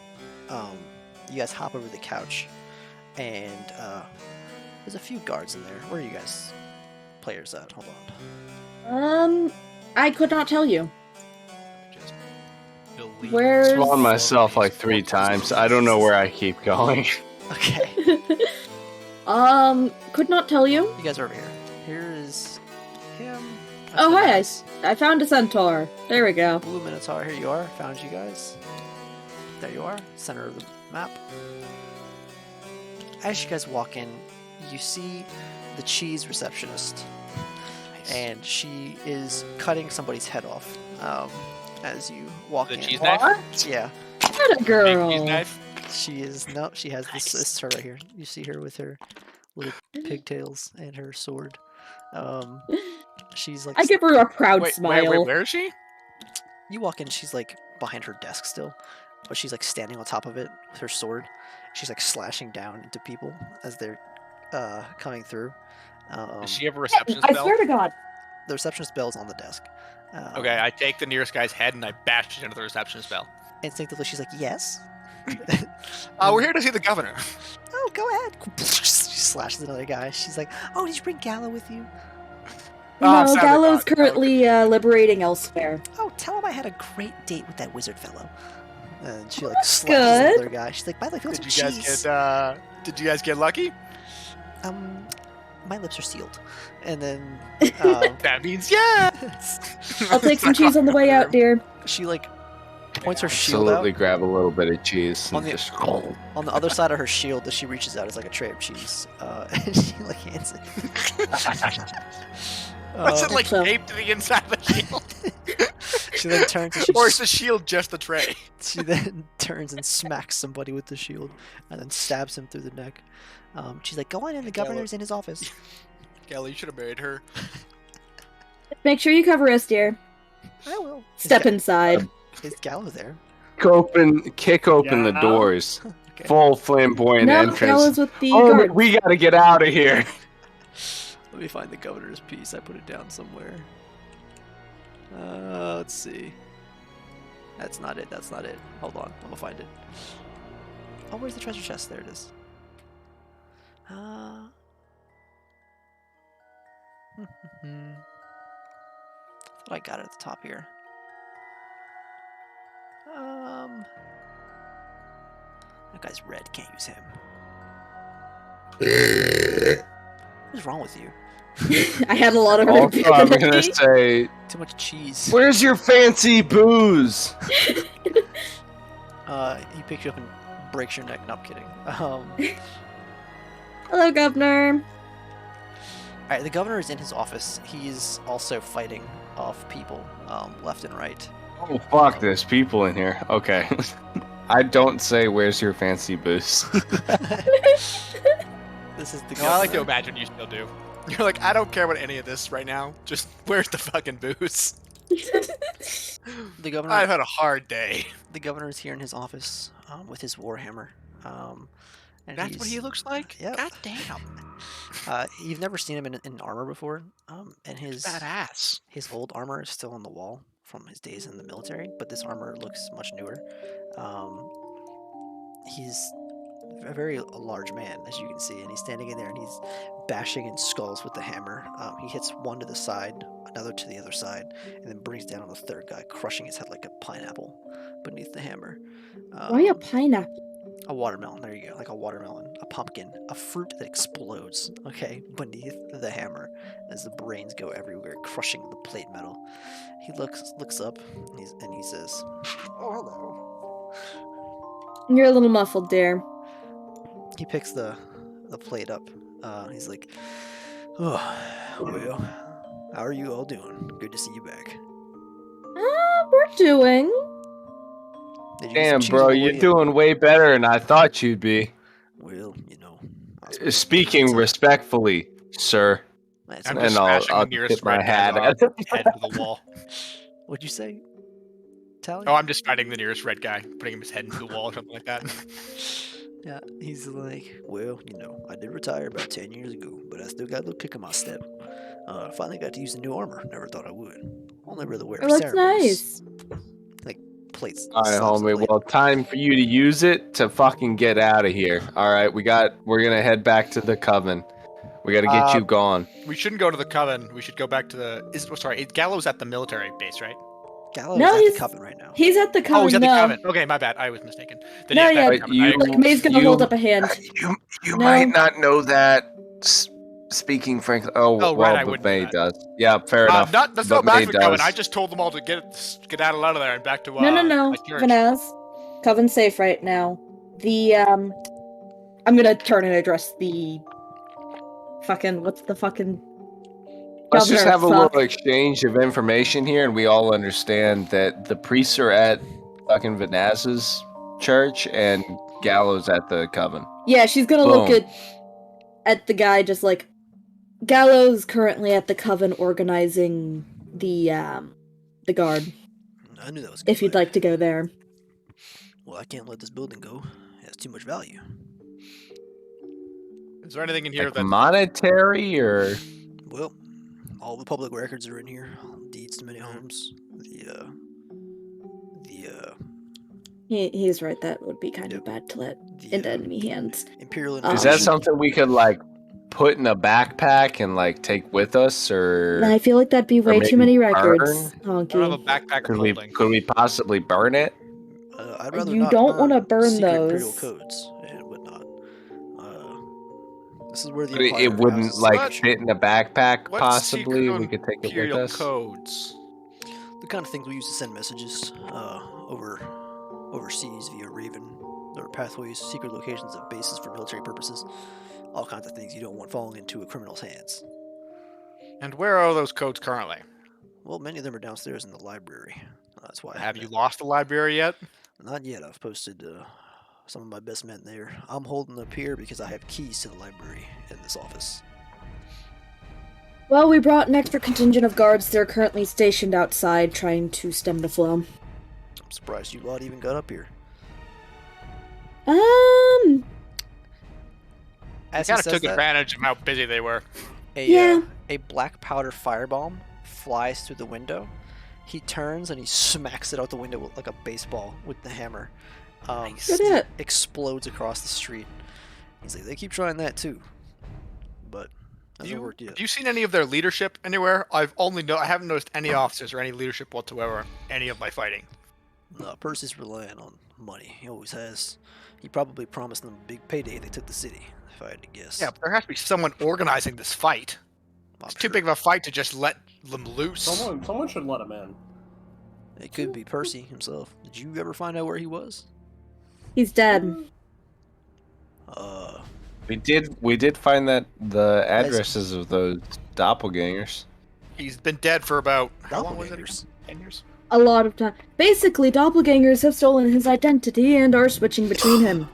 Speaker 4: You guys hop over the couch, and there's a few guards in there. Where are you guys players at? Hold on.
Speaker 3: I could not tell you.
Speaker 2: Just believe
Speaker 3: Where's-
Speaker 1: Spawned myself like 3 times. I don't know where I keep going.
Speaker 4: Okay,
Speaker 3: Could not tell you.
Speaker 4: you guys are over here. Here is him.
Speaker 3: Oh, hi,
Speaker 4: That's
Speaker 3: I found a centaur. There we go.
Speaker 4: Blue Minotaur, here you are. Found you guys. There you are, center of the map. As you guys walk in, you see the cheese receptionist, and she is cutting somebody's head off. As you walk
Speaker 2: The
Speaker 4: in,
Speaker 2: cheese knife?
Speaker 4: yeah,
Speaker 3: What a
Speaker 2: Big
Speaker 3: girl.
Speaker 2: cheese knife?
Speaker 4: she is. No, she has this. This is her right here. You see her with her little pigtails and her sword. She's like
Speaker 3: I give her a proud
Speaker 2: Wait,
Speaker 3: smile.
Speaker 2: where is she?
Speaker 4: You walk in, she's like behind her desk still, but she's like standing on top of it with her sword. She's like slashing down into people as they're coming through.
Speaker 2: Does she have a receptionist
Speaker 3: I
Speaker 2: bell?
Speaker 3: swear to God.
Speaker 4: The receptionist bell's on the desk.
Speaker 2: Okay, I take the nearest guy's head and I bash it into the receptionist bell.
Speaker 4: Instinctively, she's like, "Yes."
Speaker 2: We're here to see the governor.
Speaker 4: Oh, go ahead. She slashes another guy. She's like, "Oh, did you bring Gallo with you?
Speaker 2: Oh,
Speaker 3: No,
Speaker 2: sorry,
Speaker 3: Gallo's
Speaker 2: God.
Speaker 3: currently liberating elsewhere.
Speaker 4: Oh, tell him I had a great date with that wizard fellow." And she like slashes
Speaker 3: good.
Speaker 4: another guy. She's like, "By the way, if you want
Speaker 2: Did
Speaker 4: some
Speaker 2: you guys
Speaker 4: cheese,
Speaker 2: did you guys get lucky?
Speaker 4: my lips are sealed." And then
Speaker 2: That means yes.
Speaker 3: I'll take some cheese on the way out, dear.
Speaker 4: she like points her shield out.
Speaker 1: Absolutely grab a little bit of cheese
Speaker 4: On
Speaker 1: and
Speaker 4: the-
Speaker 1: just
Speaker 4: On the other side of her shield that she reaches out is like a tray of cheese. And she like hands it.
Speaker 2: Was it like
Speaker 3: So-
Speaker 2: taped to the inside of the shield?
Speaker 4: She then turns and
Speaker 2: Or is the shield just the tray?
Speaker 4: she then turns and smacks somebody with the shield, and then stabs him through the neck. She's like, "Go on in. The governor's in his office."
Speaker 2: Kelly, you should have married her.
Speaker 3: Make sure you cover us, dear.
Speaker 4: I will.
Speaker 3: Step inside.
Speaker 4: Is Gallo there?
Speaker 1: Kick open the
Speaker 5: Yeah.
Speaker 1: doors.
Speaker 4: Okay.
Speaker 1: Full flamboyant
Speaker 3: No,
Speaker 1: entrance.
Speaker 3: Gallows with the
Speaker 1: Oh,
Speaker 3: guard.
Speaker 1: we gotta get out of here.
Speaker 4: Let me find the governor's piece. I put it down somewhere. Let's see. That's not it. That's not it. Hold on. I'm gonna find it. Oh, where's the treasure chest? There it is. Thought I got it at the top here. That guy's red. Can't use him. What's wrong with you?
Speaker 3: I had a lot of
Speaker 1: Also, I'm gonna
Speaker 3: ability.
Speaker 1: say,
Speaker 4: Too much cheese.
Speaker 1: where's your fancy booze?
Speaker 4: He picks you up and breaks your neck. No, I'm kidding.
Speaker 3: Hello, Governor.
Speaker 4: Alright, the governor is in his office. He's also fighting off people, left and right.
Speaker 1: Oh fuck, there's people in here. Okay. I don't say where's your fancy booze.
Speaker 4: This is the
Speaker 2: No, I like to
Speaker 4: governor.
Speaker 2: imagine you still do. You're like, I don't care about any of this right now. Just where's the fucking booze?
Speaker 4: The governor.
Speaker 2: I've had a hard day.
Speaker 4: The governor is here in his office with his warhammer. And
Speaker 2: That's what
Speaker 4: he's-
Speaker 2: he looks like?
Speaker 4: Yep.
Speaker 2: God damn.
Speaker 4: You've never seen him in armor before, and his
Speaker 2: Badass.
Speaker 4: old armor is still on the wall from his days in the military, but this armor looks much newer. He's a very large man, as you can see, and he's standing in there and he's bashing in skulls with the hammer. He hits one to the side, another to the other side, and then brings down on the third guy, crushing his head like a pineapple beneath the hammer.
Speaker 3: Why a pineapple?
Speaker 4: A watermelon, there you go, like a watermelon, a pumpkin, a fruit that explodes, okay, beneath the hammer as the brains go everywhere, crushing the plate metal. He looks up and he says, "Oh, hello."
Speaker 3: You're a little muffled, dear.
Speaker 4: He picks the plate up. He's like, "Oh, well, how are you all doing? Good to see you back."
Speaker 3: We're doing.
Speaker 4: Did you get some
Speaker 1: Damn,
Speaker 4: cheese
Speaker 1: bro,
Speaker 4: on the
Speaker 1: you're
Speaker 4: way?
Speaker 1: doing way better than I thought you'd be.
Speaker 4: Well, you know. I was
Speaker 1: Speaking respectfully, sir.
Speaker 4: That's
Speaker 2: I'm
Speaker 4: okay.
Speaker 2: just
Speaker 1: And I'll
Speaker 2: smashing the
Speaker 1: tip
Speaker 2: nearest
Speaker 1: my
Speaker 2: red
Speaker 1: hat
Speaker 2: guy's
Speaker 1: at him.
Speaker 2: head to the wall.
Speaker 4: What'd you say, Tally?
Speaker 2: Oh, I'm just fighting the nearest red guy, putting his head into the wall or something like that.
Speaker 4: Yeah, he's like, "Well, you know, I did retire about 10 years ago, but I still got a little kick in my step. Finally got to use the new armor. Never thought I would. Only really wear it
Speaker 3: Oh,
Speaker 4: for
Speaker 3: that's
Speaker 4: ceremonies."
Speaker 3: nice.
Speaker 4: Plates.
Speaker 1: All right,
Speaker 4: slams the
Speaker 1: homie.
Speaker 4: plate.
Speaker 1: Well, time for you to use it to fucking get out of here. All right, we're gonna head back to the coven. We gotta get you gone.
Speaker 2: We shouldn't go to the coven. We should go back to the. Gallows at the military base, right?
Speaker 4: Gallows
Speaker 3: No,
Speaker 4: is at
Speaker 3: he's-
Speaker 4: the coven right now.
Speaker 3: He's at the coven.
Speaker 2: Oh, he's at the
Speaker 3: no.
Speaker 2: coven. Okay, my bad. I was mistaken. Then
Speaker 3: No,
Speaker 2: yes,
Speaker 3: yeah,
Speaker 2: back to
Speaker 1: But
Speaker 2: the coven.
Speaker 1: you-
Speaker 2: I agree.
Speaker 3: Look, May's gonna hold up a hand.
Speaker 1: You
Speaker 3: No.
Speaker 1: might not know that. Speaking frankly,
Speaker 2: Oh,
Speaker 1: well,
Speaker 2: right, I
Speaker 1: but
Speaker 2: wouldn't know
Speaker 1: May
Speaker 2: that.
Speaker 1: does. Yeah, fair enough.
Speaker 2: Let's go
Speaker 1: but
Speaker 2: back
Speaker 1: May
Speaker 2: to the coven.
Speaker 1: does.
Speaker 2: I just told them all to get out of there and back to
Speaker 3: No.
Speaker 2: my church.
Speaker 3: Vanaz. Coven's safe right now. I'm gonna turn and address the what's the fucking
Speaker 1: Let's just
Speaker 3: governor,
Speaker 1: have a
Speaker 3: fuck.
Speaker 1: little exchange of information here, and we all understand that the priests are at fucking Vanaz's church and Gallows at the coven.
Speaker 3: Yeah, she's gonna look
Speaker 1: Boom.
Speaker 3: at the guy just like Gallows currently at the coven organizing the guard.
Speaker 4: I knew that was.
Speaker 3: If you'd like to go there.
Speaker 4: Well, I can't let this building go. It has too much value.
Speaker 2: Is there anything in here
Speaker 1: Like
Speaker 2: that?
Speaker 1: monetary or
Speaker 4: Well, all the public records are in here. Deeds to many homes.
Speaker 3: He's right, that would be kind of
Speaker 4: Yep.
Speaker 3: bad to let
Speaker 4: The
Speaker 3: into enemy hands.
Speaker 4: Imperial
Speaker 3: Is
Speaker 1: is
Speaker 4: Inquisition.
Speaker 1: that something we could like put in a backpack and like take with us, or
Speaker 3: I feel like that'd be way too
Speaker 1: maybe
Speaker 3: many records,
Speaker 2: I don't have a
Speaker 3: Honky.
Speaker 2: backpack
Speaker 1: could
Speaker 2: holding.
Speaker 1: we possibly burn it?
Speaker 4: I'd rather
Speaker 3: You
Speaker 4: not
Speaker 3: don't wanna burn
Speaker 4: secret imperial
Speaker 3: those.
Speaker 4: codes and whatnot. This is where the
Speaker 1: But it
Speaker 4: Empire
Speaker 1: wouldn't
Speaker 4: houses
Speaker 1: like
Speaker 2: What?
Speaker 1: fit in a backpack.
Speaker 2: What
Speaker 1: Possibly
Speaker 2: secret
Speaker 1: we could take it with
Speaker 2: Imperial
Speaker 1: us.
Speaker 2: codes.
Speaker 4: the kind of things we use to send messages overseas via Raven. There are pathways, secret locations of bases for military purposes, all kinds of things you don't want falling into a criminal's hands.
Speaker 2: And where are those codes currently?
Speaker 4: Well, many of them are downstairs in the library. That's why. I
Speaker 2: Have you
Speaker 4: haven't-
Speaker 2: lost the library yet?
Speaker 4: Not yet. I've posted some of my best men there. I'm holding up here because I have keys to the library in this office.
Speaker 3: Well, we brought an extra contingent of guards. They're currently stationed outside trying to stem the flow.
Speaker 4: I'm surprised you lot even got up here.
Speaker 2: I
Speaker 4: As he
Speaker 2: kind of
Speaker 4: says
Speaker 2: took
Speaker 4: that,
Speaker 2: advantage of how busy they were.
Speaker 3: Yeah.
Speaker 4: A black powder firebomb flies through the window. He turns and he smacks it out the window like a baseball with the hammer.
Speaker 3: Good hit.
Speaker 4: Explodes across the street. He's like, they keep trying that too, but hasn't worked yet.
Speaker 2: Have you seen any of their leadership anywhere? I haven't noticed any officers or any leadership whatsoever. Any of my fighting.
Speaker 4: No, Percy's relying on money. He always has. He probably promised them a big payday. They took the city, if I had to guess.
Speaker 2: Yeah, but there has to be someone organizing this fight.
Speaker 4: I'm
Speaker 2: It's too
Speaker 4: sure.
Speaker 2: big of a fight to just let them loose.
Speaker 5: Someone should let him in.
Speaker 4: It could be Percy himself. Did you ever find out where he was?
Speaker 3: He's dead.
Speaker 1: We did find that the addresses of those doppelgangers.
Speaker 2: He's been dead for about how long was it?
Speaker 4: Doppelgangers.
Speaker 2: 10 years.
Speaker 3: A lot of time. Basically, doppelgangers have stolen his identity and are switching between him.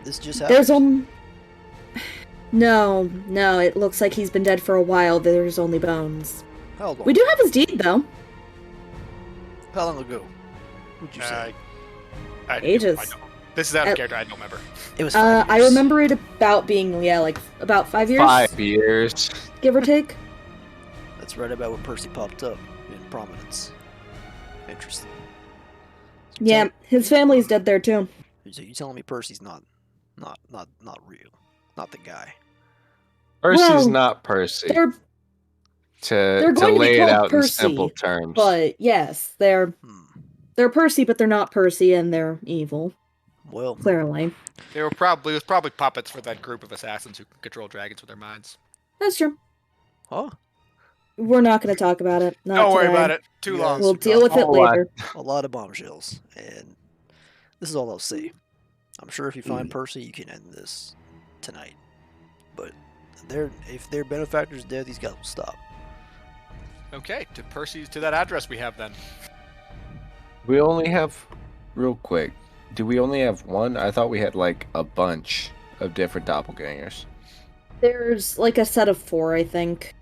Speaker 4: This just happened.
Speaker 3: There's No, it looks like he's been dead for a while. There's only bones.
Speaker 4: How long?
Speaker 3: We do have his deed, though.
Speaker 4: How long ago? Would you say?
Speaker 3: Ages.
Speaker 2: I don't. This is out of
Speaker 3: At-
Speaker 2: character. I don't remember.
Speaker 4: It was 5
Speaker 3: I
Speaker 4: years.
Speaker 3: remember it about being, like, about 5 years?
Speaker 1: 5 years.
Speaker 3: Give or take.
Speaker 4: That's right about when Percy popped up in prominence. Interesting. So
Speaker 3: Yeah, his family's dead there, too.
Speaker 4: So you telling me Percy's not real, not the guy?
Speaker 1: Percy's
Speaker 3: Well,
Speaker 1: not Percy.
Speaker 3: They're
Speaker 1: To
Speaker 3: going to be
Speaker 1: lay it
Speaker 3: called
Speaker 1: out
Speaker 3: Percy,
Speaker 1: in simple terms.
Speaker 3: But, yes, they're Percy, but they're not Percy, and they're evil,
Speaker 4: Well,
Speaker 3: clearly.
Speaker 2: It was probably puppets for that group of assassins who can control dragons with their minds.
Speaker 3: That's true.
Speaker 4: huh?
Speaker 3: We're not going to talk about it. Not
Speaker 2: Don't worry
Speaker 3: today.
Speaker 2: about it. Too
Speaker 4: Yeah.
Speaker 2: long.
Speaker 3: We'll deal with it
Speaker 1: Oh, I-
Speaker 3: later.
Speaker 4: A lot of bombshells, and this is all I'll say. I'm sure if you find Percy, you can end this tonight. But if their benefactor's dead, these guys will stop.
Speaker 2: Okay, to that address we have then.
Speaker 1: We only have, real quick, do we only have one? I thought we had like a bunch of different doppelgangers.
Speaker 3: There's, like, a set of 4, I think,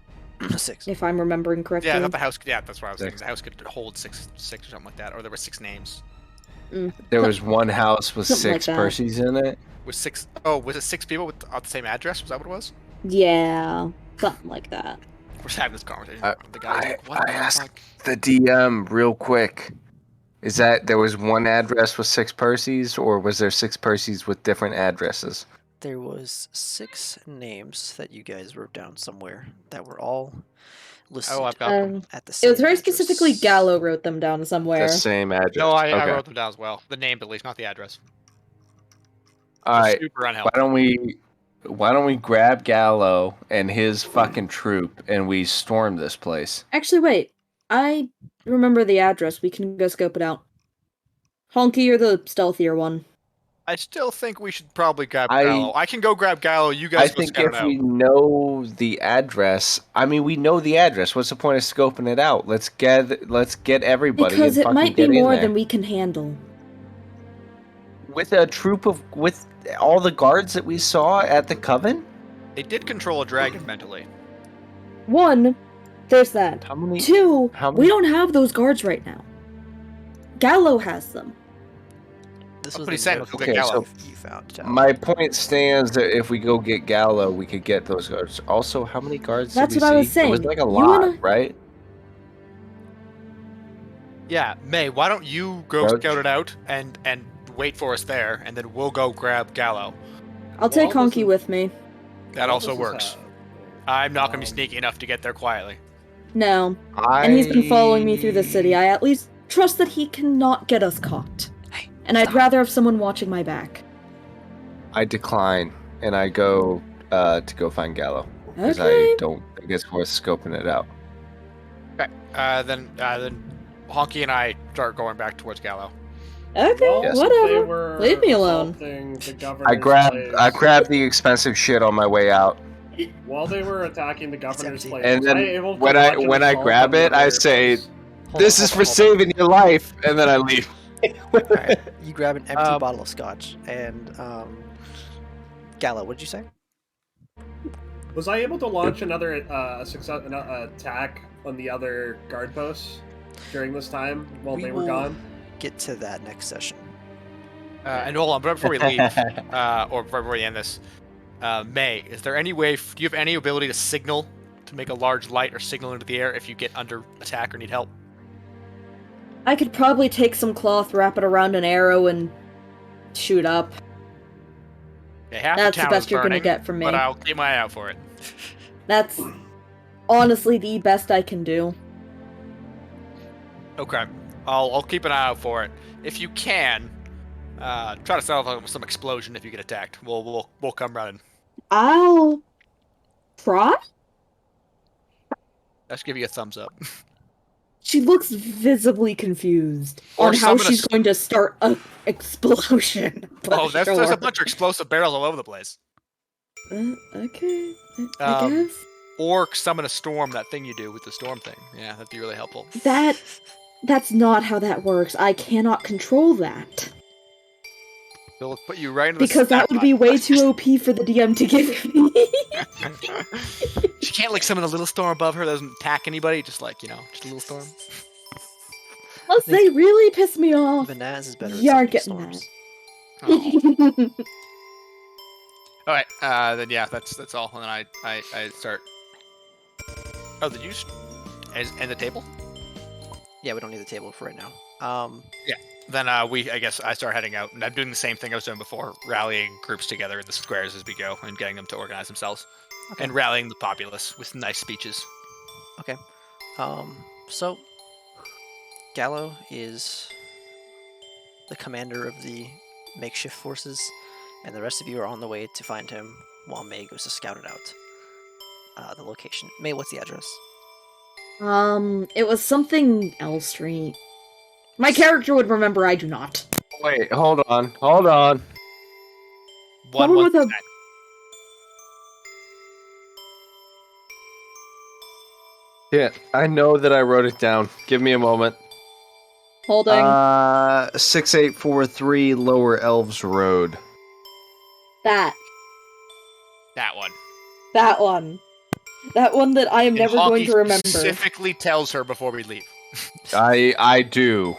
Speaker 4: 6.
Speaker 3: if I'm remembering correctly.
Speaker 2: Yeah, I thought the house. Yeah, that's what I was thinking.
Speaker 1: Six.
Speaker 2: The house could hold six or something like that, or there were 6 names.
Speaker 1: There was one house with
Speaker 3: Something like
Speaker 1: 6
Speaker 3: that.
Speaker 1: Percys in it.
Speaker 2: Was 6? Oh, was it 6 people with the same address? Was that what it was?
Speaker 3: Yeah, something like that.
Speaker 2: We're just having this conversation.
Speaker 1: I-
Speaker 2: the guy's like, what
Speaker 1: I
Speaker 2: the
Speaker 1: asked-
Speaker 2: fuck?
Speaker 1: The DM, real quick. Is that there was one address with 6 Percys, or was there 6 Percys with different addresses?
Speaker 4: There was 6 names that you guys wrote down somewhere that were all listed
Speaker 2: Oh, I've got them.
Speaker 4: at the same
Speaker 3: It was very
Speaker 4: address.
Speaker 3: specifically Gallo wrote them down somewhere.
Speaker 1: The same address.
Speaker 2: No, I
Speaker 1: Okay.
Speaker 2: wrote them down as well. The name, at least, not the address.
Speaker 1: All right.
Speaker 2: Super
Speaker 1: Why
Speaker 2: unhelpful.
Speaker 1: don't we grab Gallo and his fucking troop and we storm this place?
Speaker 3: Actually, wait. I remember the address. We can go scope it out. Honky, you're the stealthier one.
Speaker 2: I still think we should probably grab
Speaker 1: I-
Speaker 2: Gallo. I can go grab Gallo. You
Speaker 1: I
Speaker 2: guys go
Speaker 1: think
Speaker 2: scout it
Speaker 1: if
Speaker 2: out.
Speaker 1: we know the address, I mean, we know the address. What's the point of scoping it out? Let's get everybody.
Speaker 3: Because
Speaker 1: and
Speaker 3: it
Speaker 1: fucking
Speaker 3: might be
Speaker 1: get in
Speaker 3: more
Speaker 1: there.
Speaker 3: than we can handle.
Speaker 1: With a troop with all the guards that we saw at the coven.
Speaker 2: They did control a dragon mentally.
Speaker 3: One, there's that.
Speaker 1: How many?
Speaker 3: 2,
Speaker 1: how
Speaker 3: we
Speaker 1: many-
Speaker 3: don't have those guards right now. Gallo has them.
Speaker 4: This
Speaker 2: That's
Speaker 4: was
Speaker 2: what he's
Speaker 4: the
Speaker 2: saying,
Speaker 4: note
Speaker 2: let's
Speaker 1: go get
Speaker 2: Gallo.
Speaker 4: you found. Tal.
Speaker 1: My point stands that if we go get Gallo, we could get those guards. Also, how many guards?
Speaker 3: That's
Speaker 1: did we
Speaker 3: what I was
Speaker 1: see? It was
Speaker 3: saying.
Speaker 1: like a
Speaker 3: You
Speaker 1: lot,
Speaker 3: wanna-
Speaker 1: right?
Speaker 2: Yeah, May, why don't you go
Speaker 1: Roach.
Speaker 2: scout it out and wait for us there, and then we'll go grab Gallo.
Speaker 3: I'll take
Speaker 5: Well, this
Speaker 3: Honky
Speaker 5: is-
Speaker 3: with me.
Speaker 2: That
Speaker 5: All
Speaker 2: also
Speaker 5: this is
Speaker 2: works.
Speaker 5: happening.
Speaker 2: I'm not going to be
Speaker 5: Um,
Speaker 2: sneaky enough to get there quietly.
Speaker 3: No. And he's been following me through the city. I at least trust that he cannot get us caught.
Speaker 4: Hey,
Speaker 3: And I'd
Speaker 4: stop.
Speaker 3: rather have someone watching my back.
Speaker 1: I decline, and I go to go find Gallo because
Speaker 3: Okay.
Speaker 1: I don't think it's worth scoping it out.
Speaker 2: Okay. Then Honky and I start going back towards Gallo.
Speaker 3: Okay,
Speaker 5: Well,
Speaker 1: Yes.
Speaker 5: they
Speaker 3: whatever.
Speaker 5: were
Speaker 3: Leave me alone.
Speaker 5: assaulting the
Speaker 1: I
Speaker 5: governor's
Speaker 1: grab
Speaker 5: place.
Speaker 1: the expensive shit on my way out,
Speaker 5: While they were attacking the governor's
Speaker 4: empty.
Speaker 5: place,
Speaker 1: and
Speaker 5: was I
Speaker 1: then
Speaker 5: able to
Speaker 1: when I
Speaker 5: launch an
Speaker 1: when I
Speaker 5: assault
Speaker 1: grab
Speaker 5: on the
Speaker 1: it, I
Speaker 5: other
Speaker 1: say,
Speaker 5: place?
Speaker 1: This is for saving your life, and then I leave.
Speaker 4: Alright, you grab an empty
Speaker 2: Um,
Speaker 4: bottle of scotch, and Gala, what did you say?
Speaker 5: Was I able to launch another attack on the other guard posts during this time while
Speaker 4: We
Speaker 5: they were
Speaker 4: will-
Speaker 5: gone?
Speaker 4: Get to that next session.
Speaker 2: And hold on, but before we leave, or before we end this, May, is there any way? Do you have any ability to signal to make a large light or signal into the air if you get under attack or need help?
Speaker 3: I could probably take some cloth, wrap it around an arrow, and shoot up.
Speaker 2: Yeah, half
Speaker 3: That's
Speaker 2: the
Speaker 3: the
Speaker 2: town
Speaker 3: best
Speaker 2: is
Speaker 3: you're gonna
Speaker 2: burning,
Speaker 3: get from me.
Speaker 2: But I'll keep my eye out for it.
Speaker 3: That's honestly the best I can do.
Speaker 2: Okay, I'll keep an eye out for it. If you can, try to set off some explosion if you get attacked. We'll come running.
Speaker 3: I'll try.
Speaker 2: Let's give you a thumbs up.
Speaker 3: She looks visibly confused
Speaker 2: Or
Speaker 3: on how
Speaker 2: summon a
Speaker 3: she's
Speaker 2: s-
Speaker 3: going to start an explosion. but
Speaker 2: Oh, there's a
Speaker 3: sure.
Speaker 2: bunch of explosive barrels all over the place.
Speaker 3: Okay, I guess.
Speaker 2: Or summon a storm, that thing you do with the storm thing. Yeah, that'd be really helpful.
Speaker 3: That's not how that works. I cannot control that.
Speaker 2: They'll put you right into the
Speaker 3: Because that would be way too OP for the DM to give me.
Speaker 2: She can't like summon a little storm above her that doesn't attack anybody, just like, just a little storm.
Speaker 3: Unless they really piss me off.
Speaker 4: Banaz is better at
Speaker 3: You aren't
Speaker 4: summoning
Speaker 3: getting
Speaker 4: storms.
Speaker 2: Oh. Alright, then yeah, that's all. And then I start. Oh, did you just end the table?
Speaker 4: Yeah, we don't need the table for right now.
Speaker 2: Then I guess I start heading out, and I'm doing the same thing I was doing before, rallying groups together in the squares as we go, and getting them to organize themselves,
Speaker 4: Okay.
Speaker 2: and rallying the populace with nice speeches.
Speaker 4: So Gallo is the commander of the makeshift forces, and the rest of you are on the way to find him while May goes to scout it out. The location. May, what's the address?
Speaker 3: It was something L Street. My character would remember, I do not.
Speaker 1: Wait, hold on.
Speaker 2: One
Speaker 3: Someone with a-
Speaker 2: 119.
Speaker 1: Yeah, I know that I wrote it down. Give me a moment.
Speaker 3: Holding.
Speaker 1: 6843 Lower Elves Road.
Speaker 3: That
Speaker 2: one.
Speaker 3: That one. That one that I am
Speaker 2: And
Speaker 3: never going
Speaker 2: Honky
Speaker 3: to remember.
Speaker 2: specifically tells her before we leave.
Speaker 1: I do.